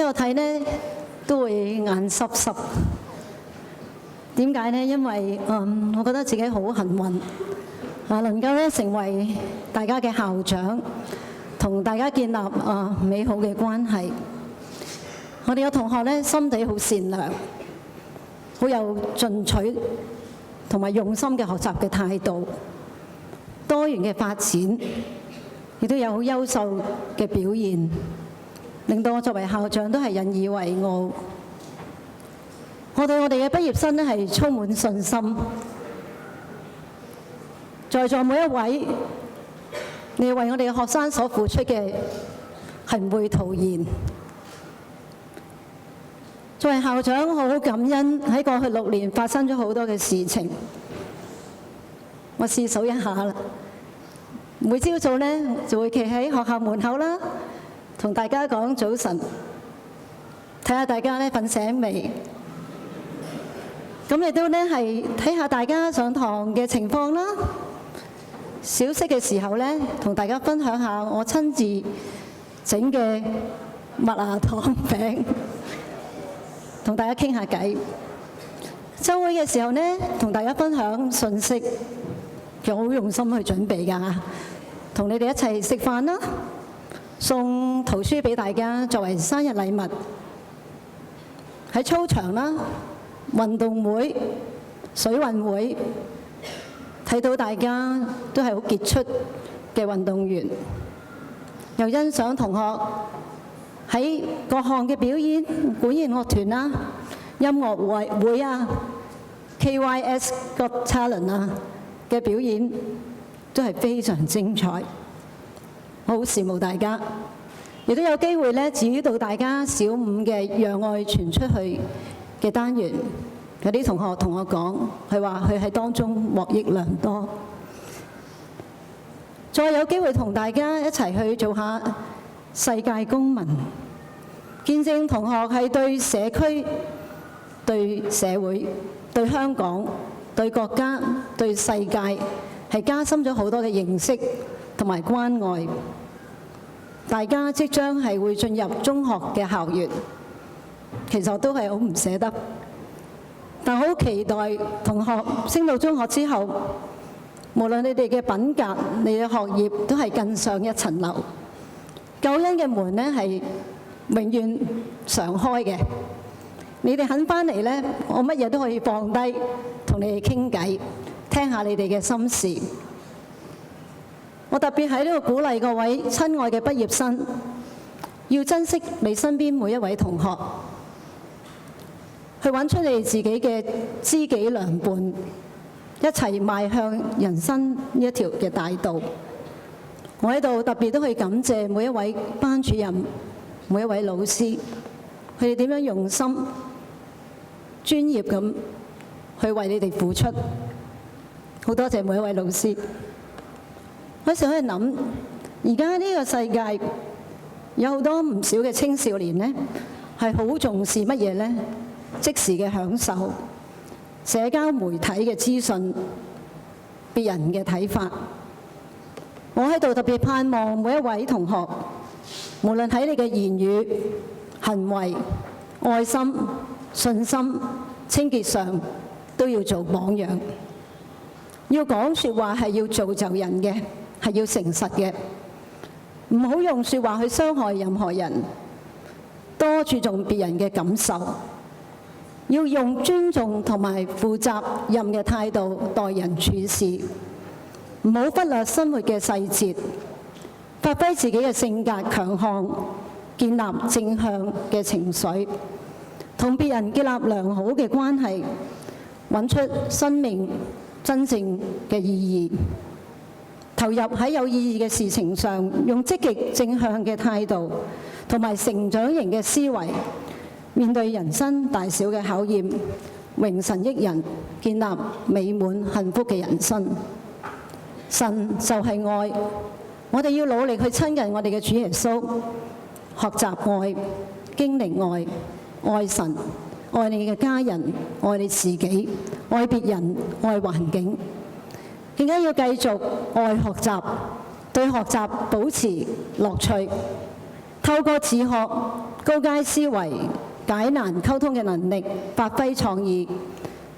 路睇咧都會眼濕濕。點解呢？因為我覺得自己好幸運，能夠咧成為大家嘅校長，同大家建立美好嘅關係。我哋嘅同學咧心地好善良，好有進取同埋用心嘅學習嘅態度，多元嘅發展，亦都有好優秀嘅表現，令到我作為校長都係引以為傲。我對我哋嘅畢業生咧係充滿信心，在座每一位，你為我哋嘅學生所付出嘅係唔會徒然。作為校長，我好感恩喺過去6年發生咗好多嘅事情。我試數一下啦，每朝早咧就會企喺學校門口啦，同大家講早晨，睇下大家咧瞓醒未。咁亦都咧係睇下大家上堂嘅情況啦。小息嘅時候咧，同大家分享下我親自整嘅麥芽糖餅，同大家傾下偈。週會嘅時候咧，同大家分享信息，其實我好用心去準備㗎，同你哋一齊食飯啦，送圖書俾大家作為生日禮物。喺操場啦，運動會、水運會，睇到大家都係好傑出嘅運動員，又欣賞同學喺各項嘅表演、管弦樂團啦、音樂會啊、KYS Got Talent 啊嘅表演都係非常精彩，我好羨慕大家，亦都有機會咧指導大家小5嘅讓愛傳出去嘅單元。有啲同學同我講，佢話佢喺當中獲益良多。再有機會同大家一齊去做下世界公民，見證同學係對社區、對社會、對香港、對國家、對世界係加深咗好多嘅認識同埋關愛。大家即將係會進入中學嘅校園，其實我都係好唔捨得。但好期待同學升到中學之後，無論你哋嘅品格、你嘅學業都係更上一層樓。救恩嘅門呢係永遠常開嘅。你哋肯返嚟呢，我乜嘢都可以放低，同你哋傾偈，聽下你哋嘅心事。我特別喺呢度鼓勵各位親愛嘅畢業生，要珍惜你身邊每一位同學。去揾出你自己嘅知己良伴，一齊邁向人生呢一條嘅大道。我喺度特別都去感謝每一位班主任、每一位老師，佢哋點樣用心、專業咁去為你哋付出。好多謝每一位老師。我成日喺度諗，而家呢個世界有好多唔少嘅青少年呢，係好重視乜嘢呢？即時嘅享受、社交媒體嘅資訊、別人嘅睇法。我喺度特別盼望每一位同學，無論喺你嘅言語、行為、愛心、信心、清潔上，都要做榜樣。要講説話係要造就人嘅，係要誠實嘅，唔好用説話去傷害任何人。多注重別人嘅感受。要用尊重同埋負責任嘅態度待人處事，唔好忽略生活嘅細節，發揮自己嘅性格強項，建立正向嘅情緒，同別人建立良好嘅關係，揾出生命真正嘅意義，投入喺有意義嘅事情上，用積極正向嘅態度同埋成長型嘅思維，面對人生大小嘅考驗，榮神益人，建立美滿幸福嘅人生。神就係愛，我哋要努力去親近我哋嘅主耶穌，學習愛，經歷愛，愛神，愛你嘅家人，愛你自己，愛別人，愛環境，更加要繼續愛學習，對學習保持樂趣，透過自學、高階思維、解難溝通嘅能力，發揮創意，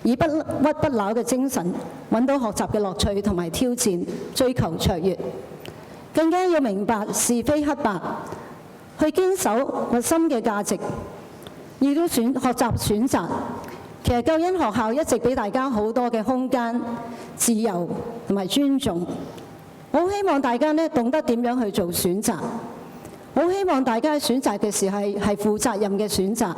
以不屈不撓嘅精神，揾到學習嘅樂趣同埋挑戰，追求卓越。更加要明白是非黑白，去堅守核心嘅價值，亦都學習選擇。其實救恩學校一直俾大家好多嘅空間、自由同埋尊重。我好希望大家呢懂得點樣去做選擇，我好希望大家喺選擇嘅時候係負責任嘅選擇，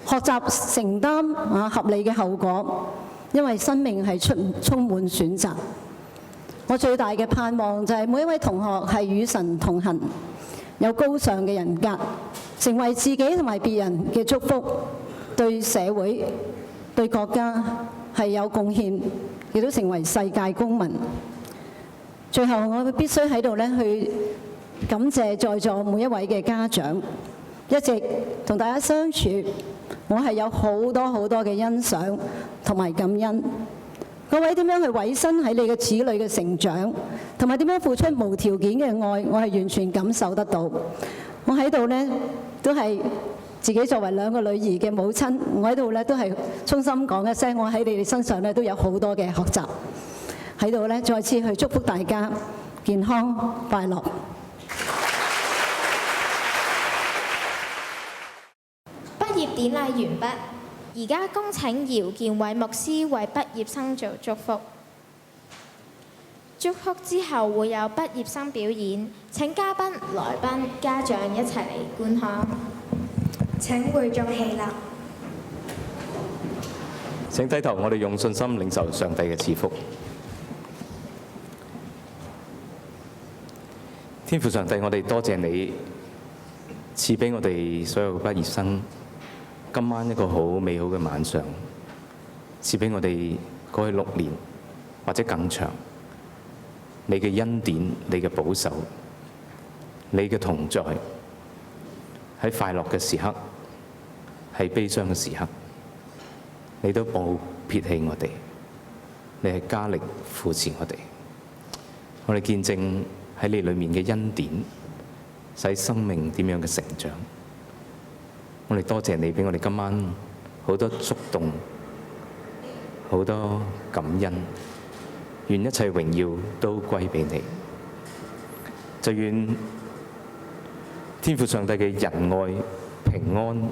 學習承擔合理嘅後果，因為生命係充滿選擇。我最大嘅盼望就係每一位同學係與神同行，有高尚嘅人格，成為自己同埋別人嘅祝福，對社會、對國家係有貢獻，亦都成為世界公民。最後，我必須喺度去感謝在座每一位嘅家長，一直同大家相處，我係有好多嘅欣賞同埋感恩。各位點樣去委身喺你嘅子女嘅成長，同埋點樣付出無條件嘅愛，我係完全感受得到。我喺度呢，都係自己作為2個女兒嘅母親，我喺度呢，都係衷心講一聲，我喺你哋身上呢，都有好多嘅學習。喺度呢，再次去祝福大家健康快樂。畢業典禮完畢。而家恭請姚建偉牧師為畢業生做祝福。祝福之後會有畢業生表演，請嘉賓、來賓、家長一齊嚟觀看。請會眾起立。請低頭，我哋用信心領受上帝嘅賜福。天父上帝，我哋多謝你賜俾我哋所有畢業生今晚一個好美好嘅晚上，賜俾我哋過去6年或者更長，你嘅恩典、你嘅保守、你嘅同在，喺快樂嘅時刻，喺悲傷嘅時刻，你都冇撇棄我哋，你係加力扶持我哋。我哋見證喺你裏面嘅恩典，使生命點樣嘅成長。我哋多謝你俾我哋今晚好多觸動，好多感恩，願一切榮耀都歸俾你。就願天父上帝嘅仁愛、平安、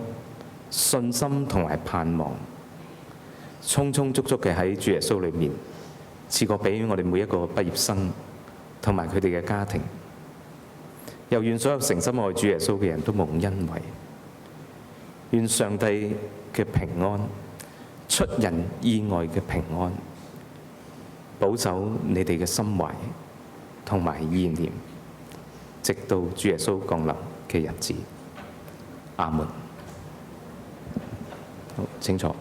信心同埋盼望，充充足足嘅喺主耶穌裏面賜過俾我哋每一個畢業生同埋佢哋嘅家庭。又願所有誠心愛主耶穌嘅人都蒙恩惠。願上帝嘅平安，出人意外嘅平安，保守你哋嘅心懷同埋意念，直到主耶穌降臨嘅日子。阿門。好，請坐。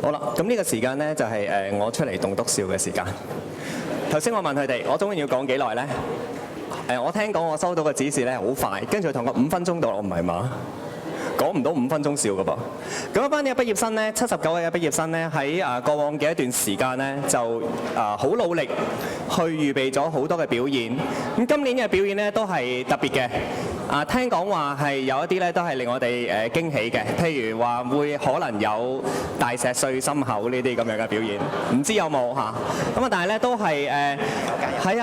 好啦，咁呢個時間呢，就係我出嚟棟篤笑嘅時間。頭先我問佢哋，我總共要講幾耐呢？我聽講我收到嘅指示咧好快，跟住同個5分鐘度，我唔係嘛？講唔到5分鐘笑㗎噃。咁一班嘅畢業生呢，79位嘅畢業生呢，喺過往嘅一段時間呢，就好努力去預備咗好多嘅表演。咁今年嘅表演呢，都係特別嘅。聽講話係有一啲咧都係令我哋驚喜嘅，譬如話會可能有大石碎心口呢啲咁樣嘅表演，唔知有冇嚇？咁但係咧都係喺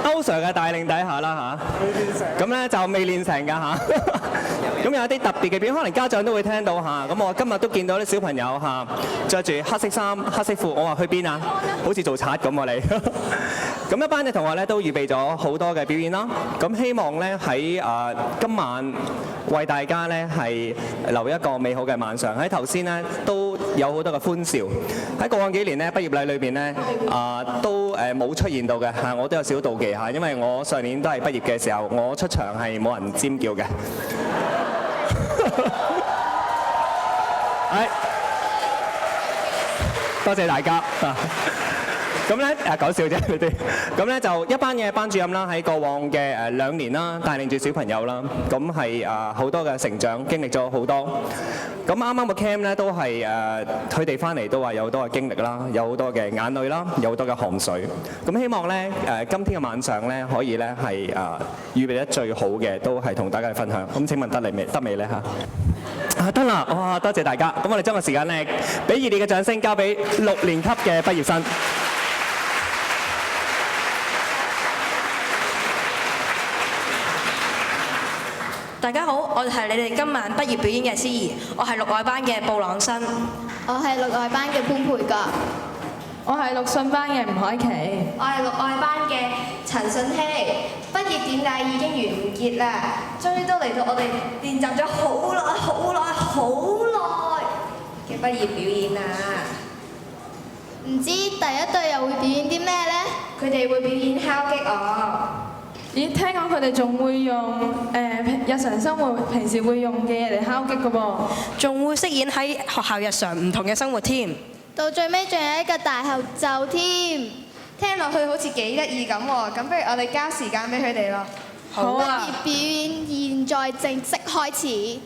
歐 Sir 嘅帶領底下啦嚇，咁咧就未練成㗎嚇。咁有一啲特別嘅表演，可能家長都會聽到嚇。咁我今日都見到啲小朋友嚇，著住黑色衫、黑色褲，我話去邊啊？好似做賊咁喎你。咁一班嘅同學咧都預備咗好多嘅表演啦。咁希望咧喺今晚為大家咧係留一個美好嘅晚上。喺頭先咧都有好多嘅歡笑。喺過往幾年咧畢業禮裏邊咧都冇出現到嘅嚇，我都有少妒忌嚇，因為我上年都係畢業嘅時候，我出場係冇人尖叫嘅。係，多謝大家。咁咧講笑啫，你哋。咁咧就一班嘅班主任啦，喺過往嘅2年啦，帶領住小朋友啦，咁係好多嘅成長，經歷咗好多。咁啱啱個 camp 咧都係佢哋翻嚟都話有好多嘅經歷啦，有好多嘅眼淚啦，有好多嘅汗水。咁希望咧今天嘅晚上咧可以咧係預備得最好嘅，都係同大家去分享。咁請問得未咧嚇？得啦，哇！多謝大家。咁我哋將個時間咧，俾熱烈嘅掌聲交俾6年級嘅畢業生。大家好，我係你哋今晚畢業表演嘅司儀，我係6愛班嘅布朗新，我係6愛班嘅潘培國，我係錄信班嘅吳凱琪，我係6愛班嘅陳信希。畢業典禮已經完結啦，終於都嚟到我哋練習咗好耐嘅畢業表演啦。唔知第一隊又會表演啲咩呢？佢哋會表演敲擊樂。咦，聽講佢哋仲會用日常生活平時會用嘅嘢嚟敲擊㗎噃，仲會飾演喺學校日常唔同嘅生活添。到最尾仲有一個大合奏添，聽落去好似幾得意咁喎。咁不如我哋交時間俾佢哋咯。好啊！畢業表演現在正式開始。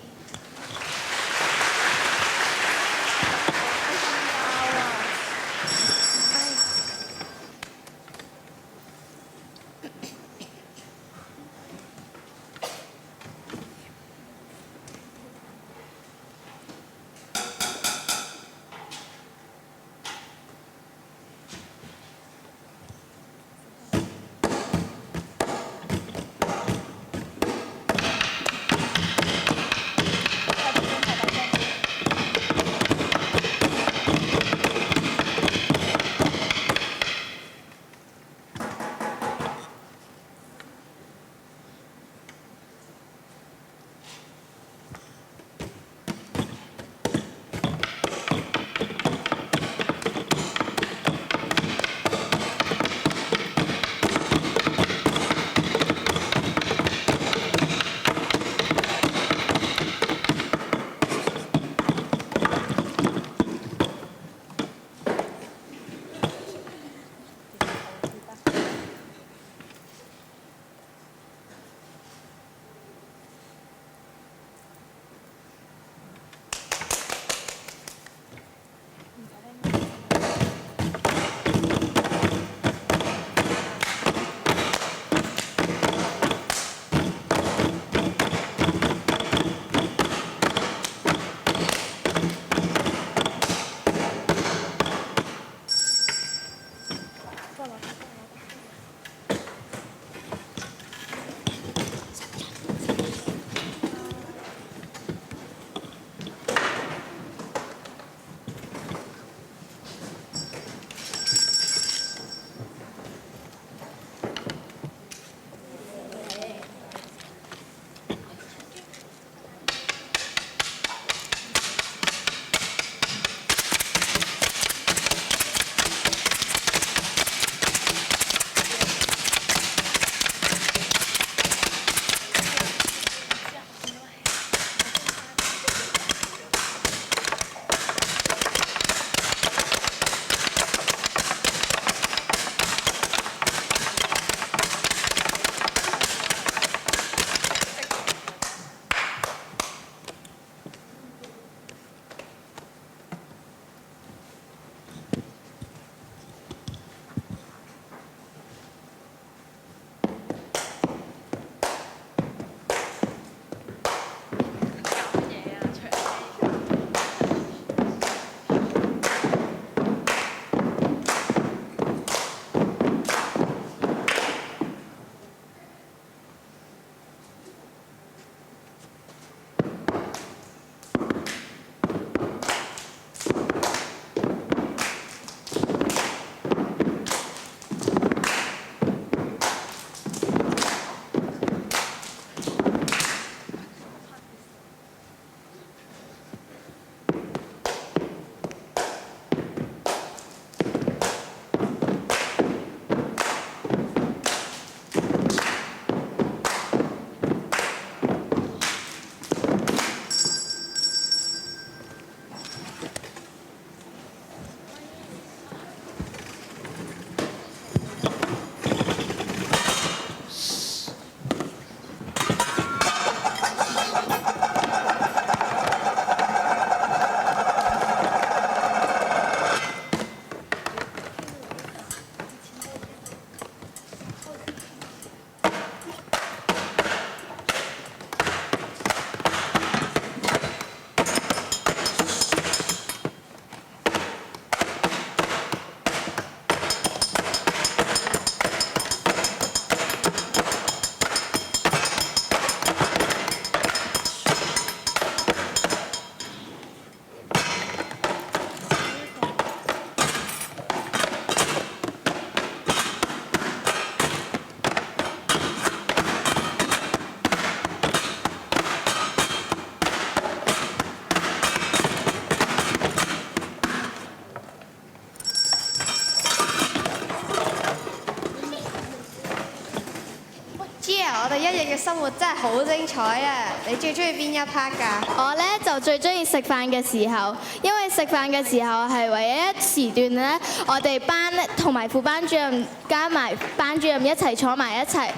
生活真係好精彩啊！你最中意邊一 part 㗎？我呢就最中意食飯嘅時候，因為食飯嘅時候係唯一時段呢，我哋班同埋副班主任加埋班主任一齊坐埋一齊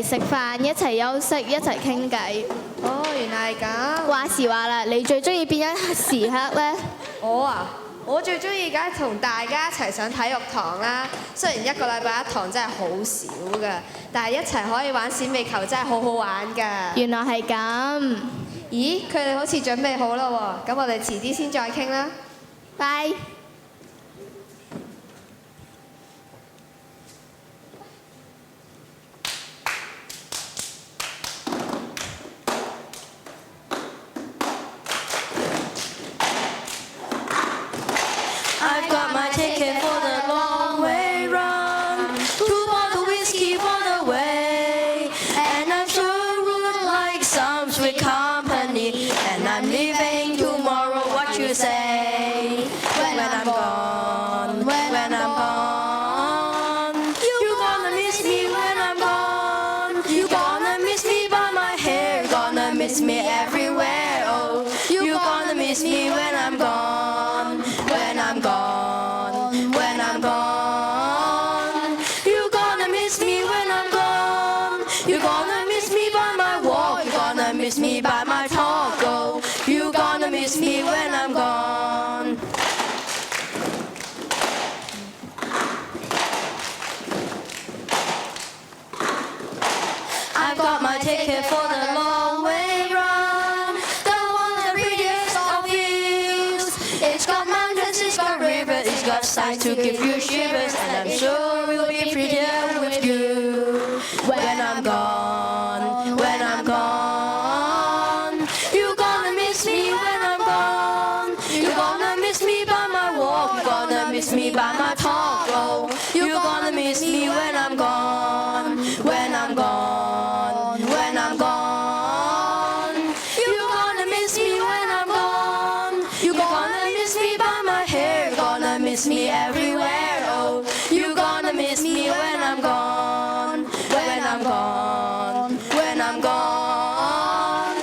食飯，一齊休息，一齊傾偈。哦，原來係咁。話時話啦，你最中意邊一時刻呢？我最中意梗係同大家一齊上體育堂啦。雖然一個禮拜一堂真係好少㗎，但係一齊可以玩閃避球真係好好玩㗎。原來係咁。咦，佢哋好似準備好啦喎，咁我哋遲啲先再傾啦。拜。I've got my ticket for the long way round, 2 bottles of whiskey for the way, and I'm sure would like some sweet company, and I'm leaving tomorrow, what you say? When I'm gone, when I'm gone, you're gonna miss me when I'm gone, you're gonna miss me by my hair, gonna miss me everywhere, oh, you're gonna miss me when I'm gone. When I'm gone, when I'm gone, you're gonna miss me when I'm gone. You're gonna miss me by my walk, you're gonna miss me by my talk, oh, you're gonna miss me when I'm gone. I've got my ticket for the long way round, the one the prettiest of views. It's got mountains, it's got rivers, it's got sights to give you shivers, and I'm sure we'll be prettier with you. When I'm gone, when I'm gone, you're gonna miss me when I'm gone. You're gonna miss me by my walk, you're gonna miss me by my talk, oh, you're gonna miss me when I'm gone. When I'm gone, when I'm gone, you're gonna miss me when I'm gone. You're gonna miss me by my hair, you're gonna miss me everywhere, oh, you're gonna miss me when I'm gone. When I'm gone, when I'm gone,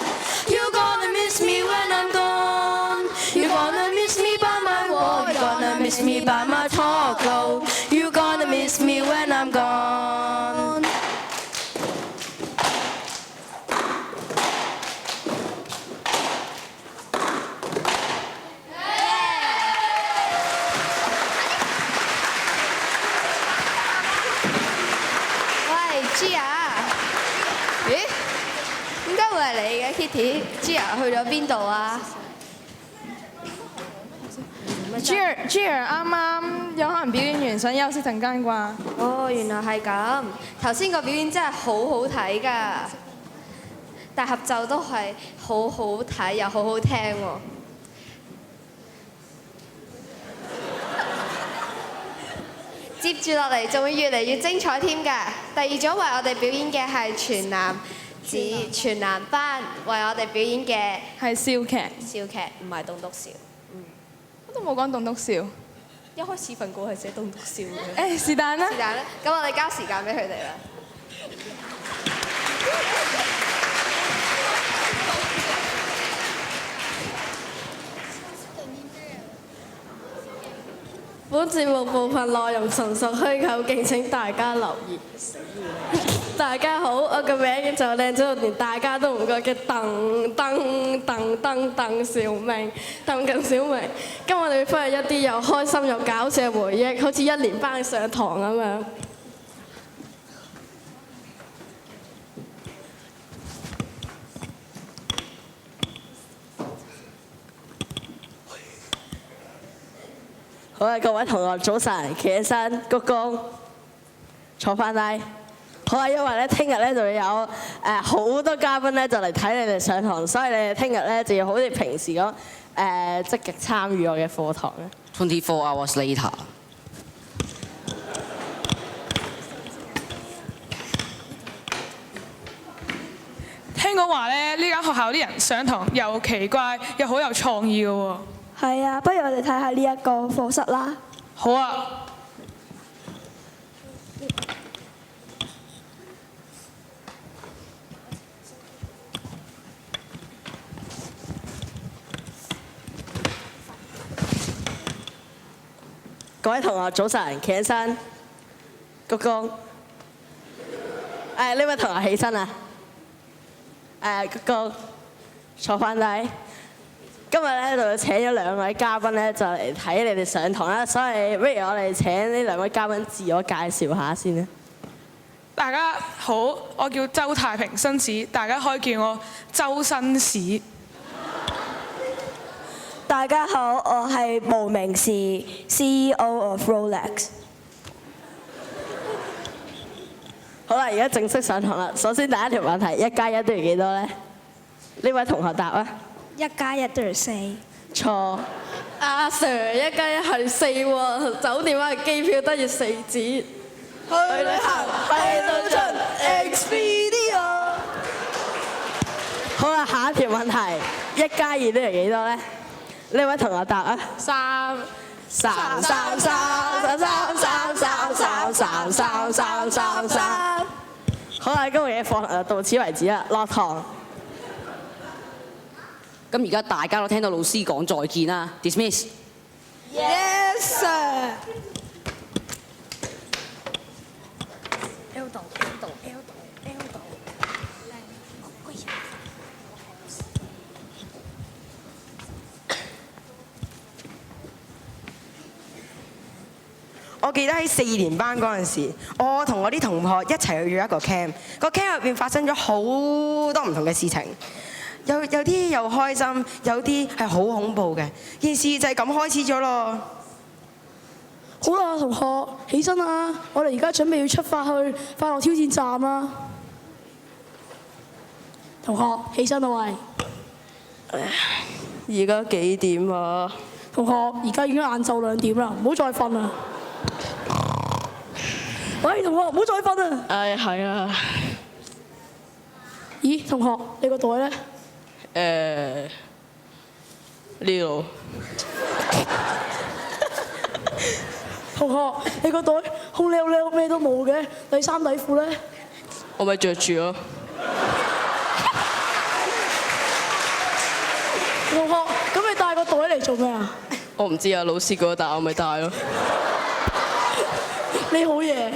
you're gonna miss me when I'm gone. You're gonna miss me by my walk, you're gonna miss me by my talk, oh, you're gonna miss me when I'm gone. Gia， 咦？點解會係你嘅 Kitty？Gia 去咗邊度啊？Gia 啱啱有可能表演完，想休息陣間啩。哦，原來係咁。頭先個表演真係好好睇㗎，大合奏都係好好睇又好好聽喎。接住落嚟仲會越嚟越精彩添㗎！第二組為我哋表演嘅係全男班，為我哋表演嘅係笑劇。笑劇唔係棟篤笑。我都冇講棟篤笑。一開始份稿係寫棟篤笑嘅。誒是但啦。是但啦，咁我哋交時間俾佢哋啦。本節目部分內容純屬虛構，敬請大家留意。大家好，我個名就靚咗連大家都唔覺嘅鄧小明，鄧近小明。今日我哋會分享一啲又開心又搞笑嘅回憶，好似一年班上堂咁樣。好啊，各位同學早晨，企起身，鞠躬，坐翻低。好啊，因為咧聽日咧就會有好多嘉賓咧就嚟睇你哋上堂，所以你哋聽日咧就要好似平時咁積極參與我嘅課堂咧。24 hours later。聽講話咧，呢間學校啲人上堂又奇怪又好有創意嘅喎。係啊，不如我哋睇下呢一個課室啦。好啊。各位同學早晨，企起身，鞠躬。呢位同學起身啊！鞠躬，坐翻低。今日咧就請咗2位嘉賓咧，就嚟睇你哋上堂啦。所以不如我哋請呢2位嘉賓自我介紹下先啦。大家好，我叫周太平紳士，大家可以叫我周紳士。大家好，我係無名氏 CEO of Rolex。好啦，而家正式上堂啦。首先第一條問題，1加1等於幾多咧？呢位同學答啊。1加1等於4。錯。阿 Sir， 1加1係4喎，酒店或者機票等於4折。去旅行費到盡 Expedia。好啦，下一條問題，1加2等於幾多咧？呢位同學答啊。3。好啦，今日嘅課到此為止啦，落堂。咁而家大家都聽到老師講再見啦 ，dismiss。Yes sir。我記得喺4年班嗰陣時，我同我啲同學一齊去咗一個 camp，個 camp 入邊發生咗好多唔同嘅事情，有啲又開心，有啲係好恐怖嘅。件事就係咁開始咗咯。好啦，同學起身啦，我哋而家準備要出發去快樂挑戰站啦。同學起身啦喂！而家幾點啊？同學而家已經晏晝2點啦，唔好再瞓啦。喂，同學唔好再瞓啊！係啊。咦，同學你個袋咧？呢度。同學你個袋空溜溜咩都冇嘅，底衫底褲咧？我咪着住咯。同學，咁你帶個袋嚟做咩啊？我唔知啊，老師嗰帶我咪帶咯。你好嘢。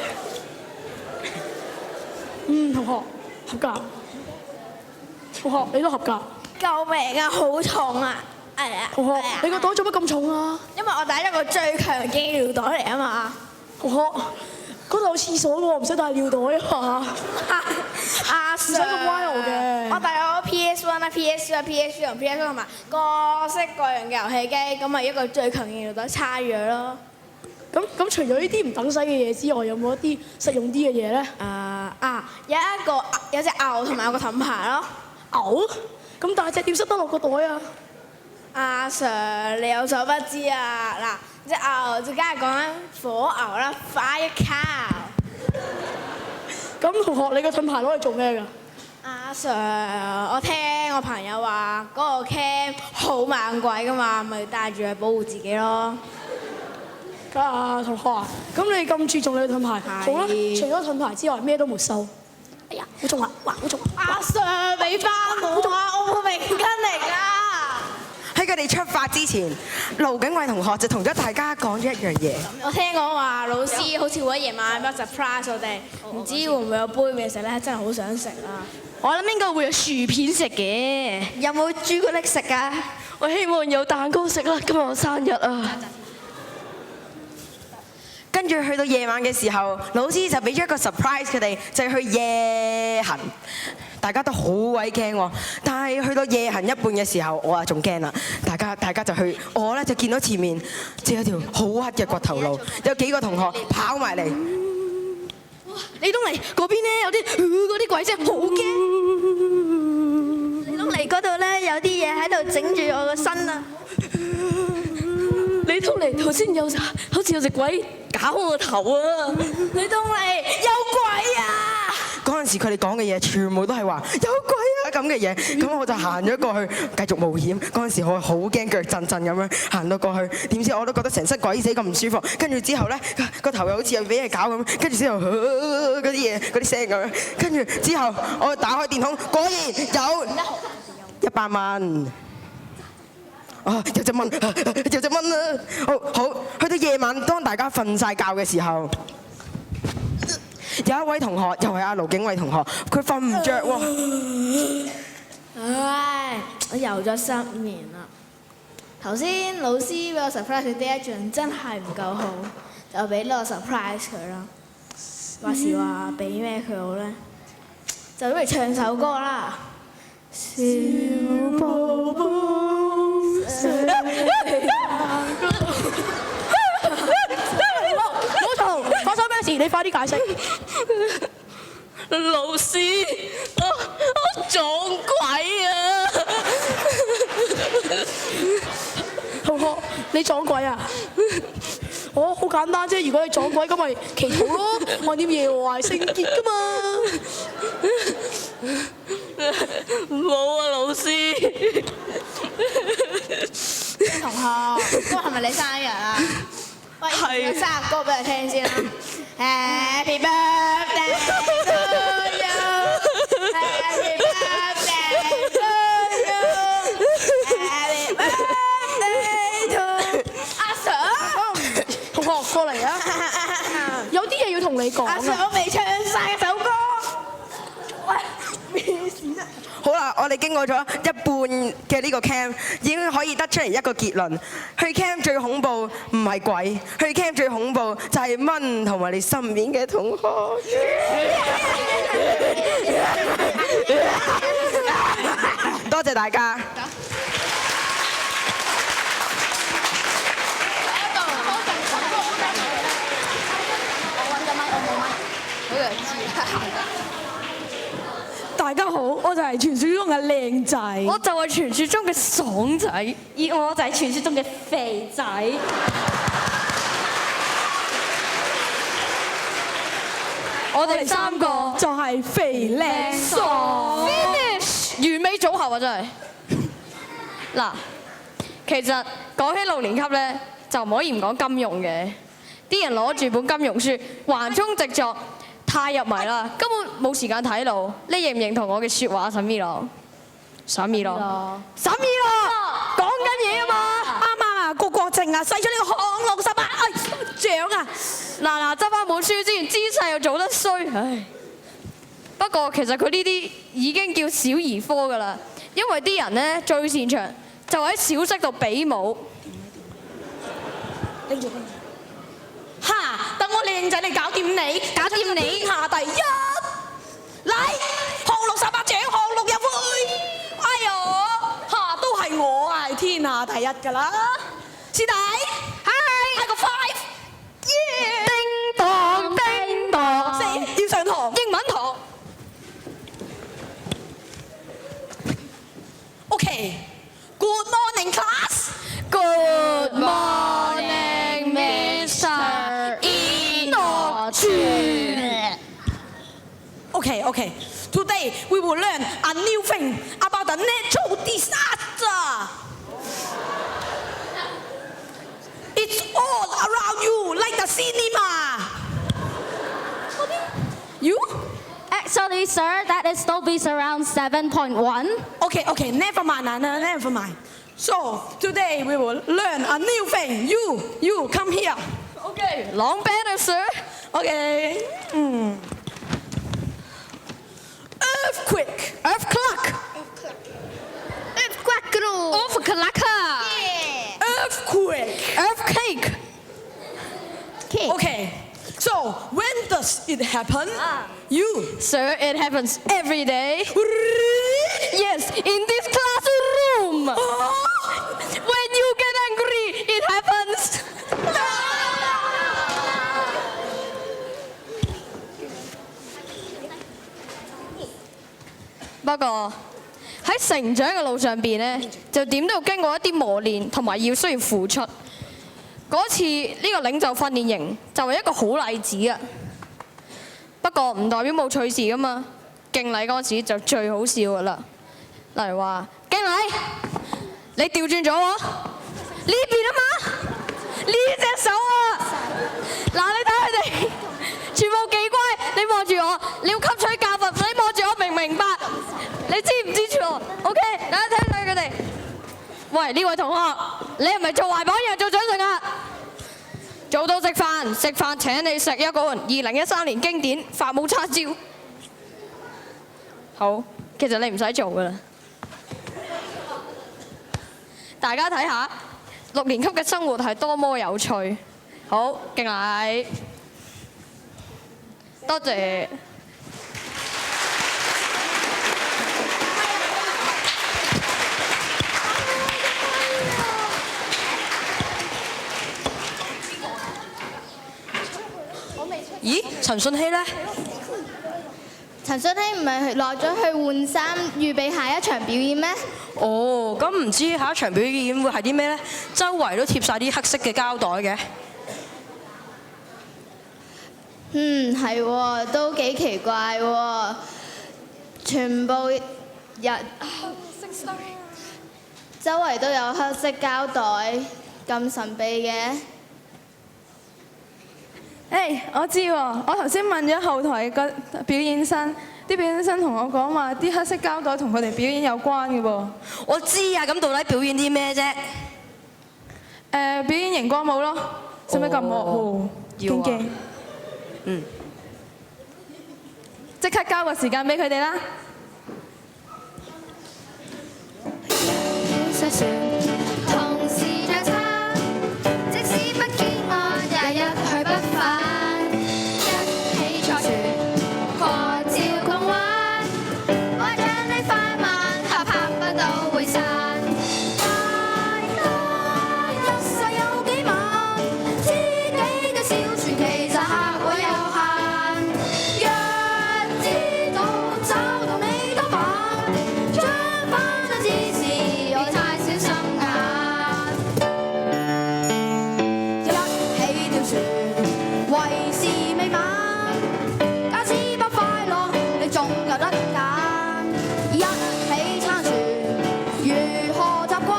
同學合格。同學你都合格。救命啊！好重啊！同學你個袋做乜咁重啊？因為我帶咗個最強勁尿袋嚟啊嘛。同學嗰度有廁所喎，唔使帶尿袋啊嘛。阿 Sir， 唔使咁 wild 嘅。我帶咗 PS1 啦、PS2 啦、PS3 同 PS4 同埋各式各樣嘅遊戲機，咁咪一個最強勁尿袋叉住佢咯。咁除咗呢啲唔等使嘅嘢之外，有冇一啲實用啲嘅嘢咧？有隻牛同埋有個盾牌咯。牛？咁大隻點塞得落個袋啊？阿 Sir， 你有所不知啊！嗱，隻牛就梗係講緊火牛啦 ，Fire Cow。咁同學，你個盾牌攞嚟做咩㗎？阿 Sir， 我聽我朋友話嗰個 camp 好猛鬼㗎嘛，咪帶住去保護自己咯。同學啊，咁你咁注重你嘅盾牌，好啦，除咗盾牌之外，咩都沒收。哎呀，好重啊！哇，好重啊！阿 Sir， 俾翻我啊！我個名巾嚟㗎。喺佢哋出發之前，盧景偉同學就同咗大家講咗一樣嘢。我聽講話老師好似會喺夜晚有 surprise 我哋，唔知會唔會有杯麵食咧？真係好想食啊！我諗應該會有薯片食嘅。有冇朱古力食啊？我希望有蛋糕食啦，今日我生日啊！跟住去到夜晚嘅時候，老師就俾咗一個 surprise 佢哋，就係去夜行。大家都好鬼驚喎，但係去到夜行一半嘅時候，我啊仲驚啦。大家就去，我咧就見到前面即係有條好黑嘅掘頭路，有幾個同學跑埋嚟。李東尼嗰邊咧有啲嗰啲鬼真係好驚。李東尼嗰度咧有啲嘢喺度整住我個身啊！李東尼頭先好似有隻鬼搞我個頭啊！李東尼有鬼啊！嗰陣時佢哋講嘅嘢全部都係話有鬼啊咁嘅嘢，咁我就行咗過去繼續冒險。嗰陣時我好驚，腳震震咁樣行到過去，點知我都覺得成身鬼死咁唔舒服。跟住之後咧個頭又好似又俾嘢搞咁，跟住之後嗰啲嘢嗰啲聲咁樣，跟住之後我打開電筒，果然有100蚊。有隻蚊，有隻蚊啊！好，去到夜晚，當大家瞓晒覺嘅時候，有一位同學又係阿盧景偉同學，佢瞓唔着喎。唉，我又咗失眠啦。頭先老師俾我 surprise 佢第一樣真係唔夠好，就俾咗個 surprise 佢啦。話時話俾咩佢好咧？就不如唱首歌啦。小寶寶，冇嘈，發生咩事？你快啲解釋。老師，我撞鬼啊！同學，你撞鬼啊？好簡單啫，如果你撞鬼，咁咪祈禱咯，按點耶和華聖潔噶嘛。冇啊，老師。同學，今日係咪你生日啊？喂，唱生日歌俾佢聽先啦。Happy birthday to you. Happy birthday to you. Happy birthday to 阿 Sir。同學過嚟啊！有啲嘢要同你講啊！阿 Sir， 我未唱晒首歌。喂，咩事啫？好啦，我哋經過咗一半嘅呢個 camp， 已經可以得出嚟一個結論：去 camp 最恐怖唔係鬼，去 camp 最恐怖就係蚊同埋你身邊嘅同學。多謝大家。大家好，我就係傳説中嘅靚仔，我就係傳説中嘅爽仔，而我就係傳説中嘅肥仔。我哋三個就係肥靚爽 ，finish 完美組合啊！真係。嗱，其實講起6年級咧，就唔可以唔講金庸嘅。啲人攞住本金庸書，橫衝直撞。太入迷啦，根本冇時間睇路。你認唔認同我嘅説話，沈咪羅？沈咪羅，沈咪羅，講緊嘢啊嘛！啱啊，個國政啊，使咗呢個降龍十八掌啊！嗱，執翻本書之前，姿勢又做得衰，唉。不過其實佢呢啲已經叫小兒科㗎啦，因為啲人咧最擅長就喺小息度比武。哈！等我靚仔嚟搞掂你，搞掂你天下第一。嚟，降龍十八掌，降龍入會。哎呦，嚇都係我係天下第一㗎啦。師弟，係個 five。叮當叮當，要上堂英文堂。OK。Good morning class。 Good morning, Mr. Inoue. Okay. Today we will learn a new thing about the natural disaster. It's all around you like the cinema. You? Actually, sir, that is Dolby Surround 7.1. Okay, never mind. So, today we will learn a new thing. You, come here. Okay, long banner, sir. Okay. Earthquake. Earthquake. Earthquake. Okay. So, when does it happen? You. Sir, it happens every day. Yes, in this classroom. When you get angry, it happens. 不過喺成長嘅路上邊咧，就點都要經過一啲磨練，同埋要需要付出。嗰次呢個領袖訓練營就係一個好例子啊！不過唔代表冇趣事噶嘛，敬禮嗰時就最好笑噶啦。例如話敬禮，你調轉咗喎，呢邊啊嘛，呢隻手啊，嗱你睇佢哋全部幾乖，你望住我，你要吸取教訓，你望住我明唔明白？你知唔知錯 ？OK，大家聽睇佢哋，喂，呢位同學，你係咪做壞榜樣做掌聲啊？做到食飯，食飯請你食一個2013年經典法母叉燒。好，其實你唔使做噶啦。大家睇下6年級嘅生活係多麼有趣。好，敬禮，多謝。咦，陳信希呢？陳信希唔係落咗去換衫，預備下一場表演咩？哦，咁唔知下一場表演會係啲咩呢？周圍都貼晒啲黑色嘅膠袋嘅。係喎，都幾奇怪喎，全部周圍都有黑色膠袋，咁神秘嘅。我知喎，我頭先問咗後台個表演生，啲表演生同我講話，啲黑色膠袋同佢哋表演有關嘅喎。我知啊，咁到底表演啲咩啫？表演熒光舞咯，使唔使咁惡？要啊。即刻交個時間俾佢哋啦。同時在餐，即使不見我，也一去不返。一起坐船過照港灣，愛將你快慢，合拍不到會散。大家一世有幾晚，知己嘅小船其實客位有限。若知道找到你多晚，將翻到之時，我太小心眼。一起跳船，為時未晚，假使不快樂，你仲有得揀。一起撐船，如何習慣？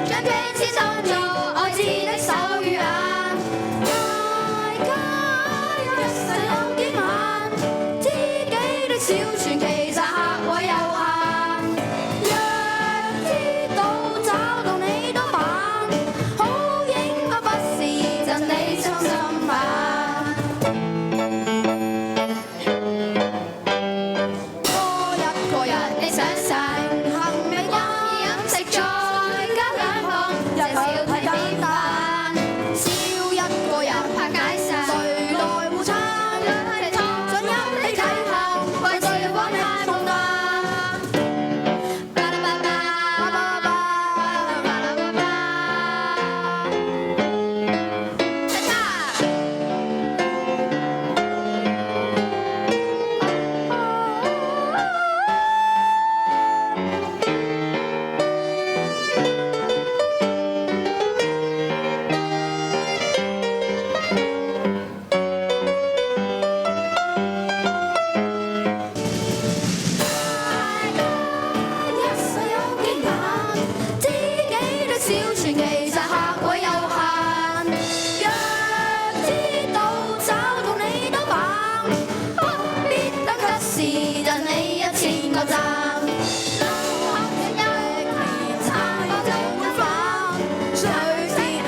將彼此當作愛知的手語眼。大家一世有幾晚，知己的小船其實客位有限。若知道找到你多晚，好應該不是真你真心版。多一個人你想成行未關飲食再加兩項，日少睇簡單。少一個人怕解散，誰來互撐？想飲你睇後，為誰往太夢幻。一世有幾晚，知己的小船其實客位有限。若知道找到你多晚，不必等及時，贈你1000個讚。一年餐多整碗飯，雖然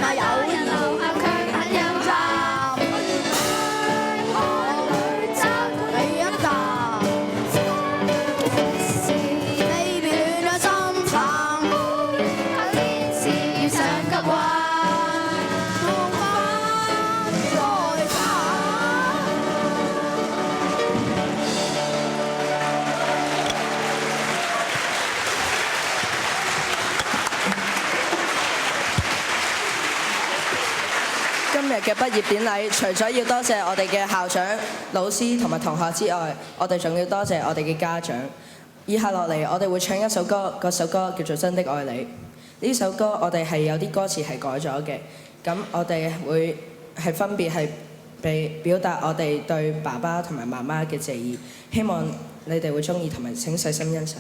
那有人留下卻很有膽。海裏找到你一啖。是你別亂了心談，天使遇上急彎，浪漫再談。今日嘅畢業典禮，除咗要多謝我哋嘅校長、老師同埋同學之外，我哋仲要多謝我哋嘅家長。以下落嚟，我哋會唱一首歌，嗰首歌叫做《真的愛你》。呢首歌我哋係有啲歌詞係改咗嘅，咁我哋會係分別係被表達我哋對爸爸同埋媽媽嘅謝意，希望你哋會中意同埋請細心欣賞。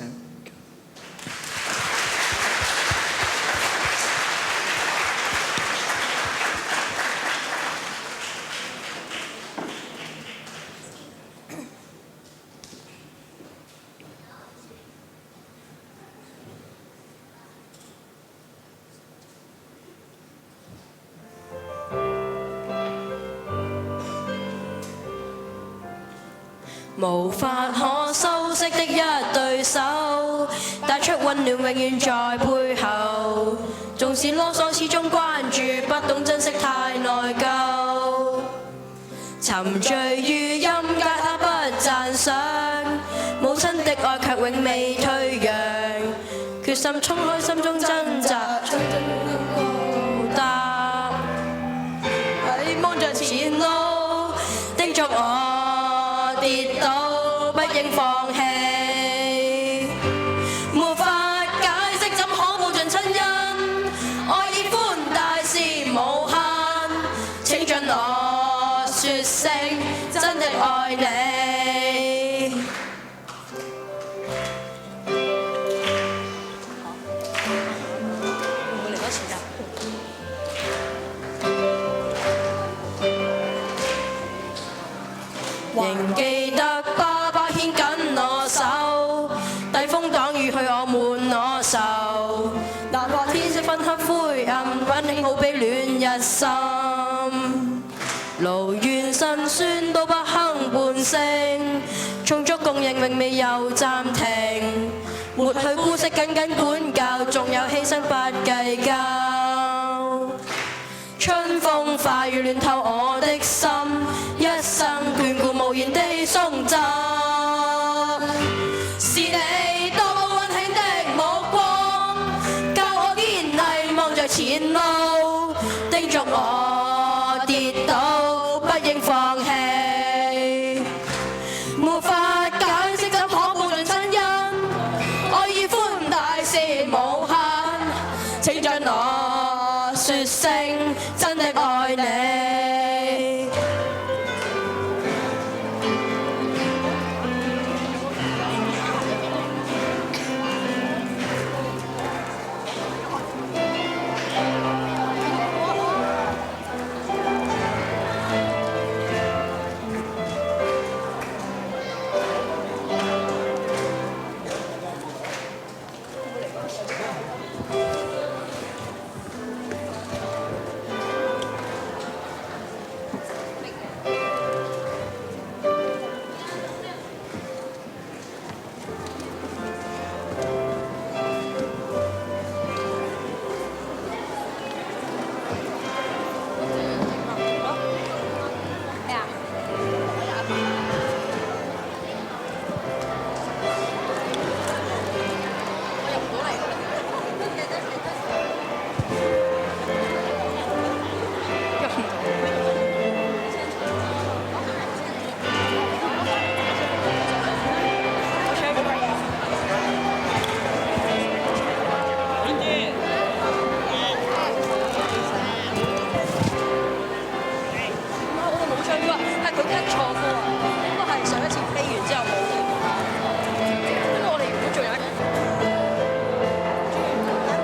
無法可修飾的一對手，帶出溫暖永遠在背後。縱使囉嗦始終關注，不懂珍惜太內疚。沉醉於音階他不讚賞，母親的愛卻永未退讓。決心衝開心中掙扎，高達喺望着前路，叮囑我跌倒不應放棄。沒法解釋怎可報盡親恩，愛意寬大是無限。請准我説聲真的愛你。仍記得爸爸牽緊我手，抵風擋雨去我滿我愁。哪怕天色昏黑灰暗，溫馨好比戀一心。勞怨辛酸都不哼半聲，充足供應永未有暫停。抹去污跡緊緊管教，仲有犧牲不計較。春風化雨暖透我的心，一生眷顧無言地送贈。是你多麼溫馨的目光，教我堅毅望着前路，叮囑我跌倒不應放棄。沒法解釋怎可報盡親恩，愛意寬大是無限。請准我説聲真的愛你。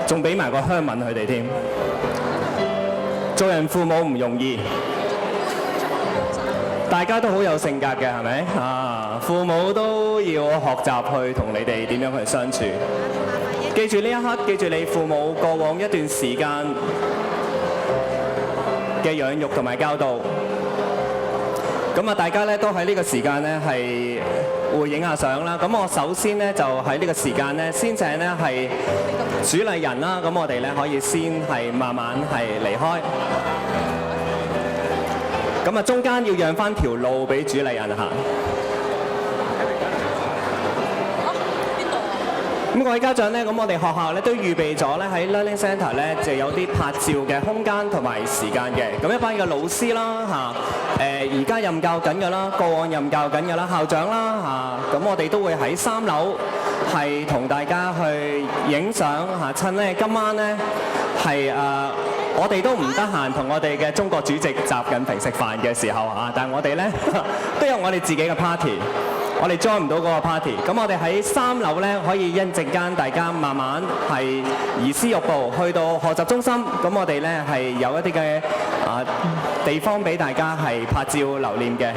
仲俾埋個香吻佢哋添。做人父母唔容易，大家都好有性格嘅，係咪？啊，父母都要學習去同你哋點樣去相處。記住呢一刻，記住你父母過往一段時間嘅養育同埋教導。咁啊，大家咧都喺呢個時間咧係會影下相啦。咁我首先咧就喺呢個時間咧先請咧係主禮人啦。咁我哋咧可以先係慢慢係離開。咁啊，中間要讓翻條路俾主禮人行。咁各位家長咧，咁我哋學校咧都預備咗咧喺 Learning Centre 咧就有啲拍照嘅空間同埋時間嘅。咁一班嘅老師啦嚇，而家任教緊㗎啦，過往任教緊㗎啦，校長啦嚇，咁我哋都會喺3樓係同大家去影相嚇。趁咧今晚咧係我哋都唔得閒同我哋嘅中國主席習近平食飯嘅時候啊，但係我哋咧都有我哋自己嘅 party。我哋 join 唔到嗰個 party， 咁我哋喺3樓咧可以一陣間大家慢慢係移師玉步去到學習中心，咁我哋咧係有一啲嘅地方俾大家係拍照留念嘅。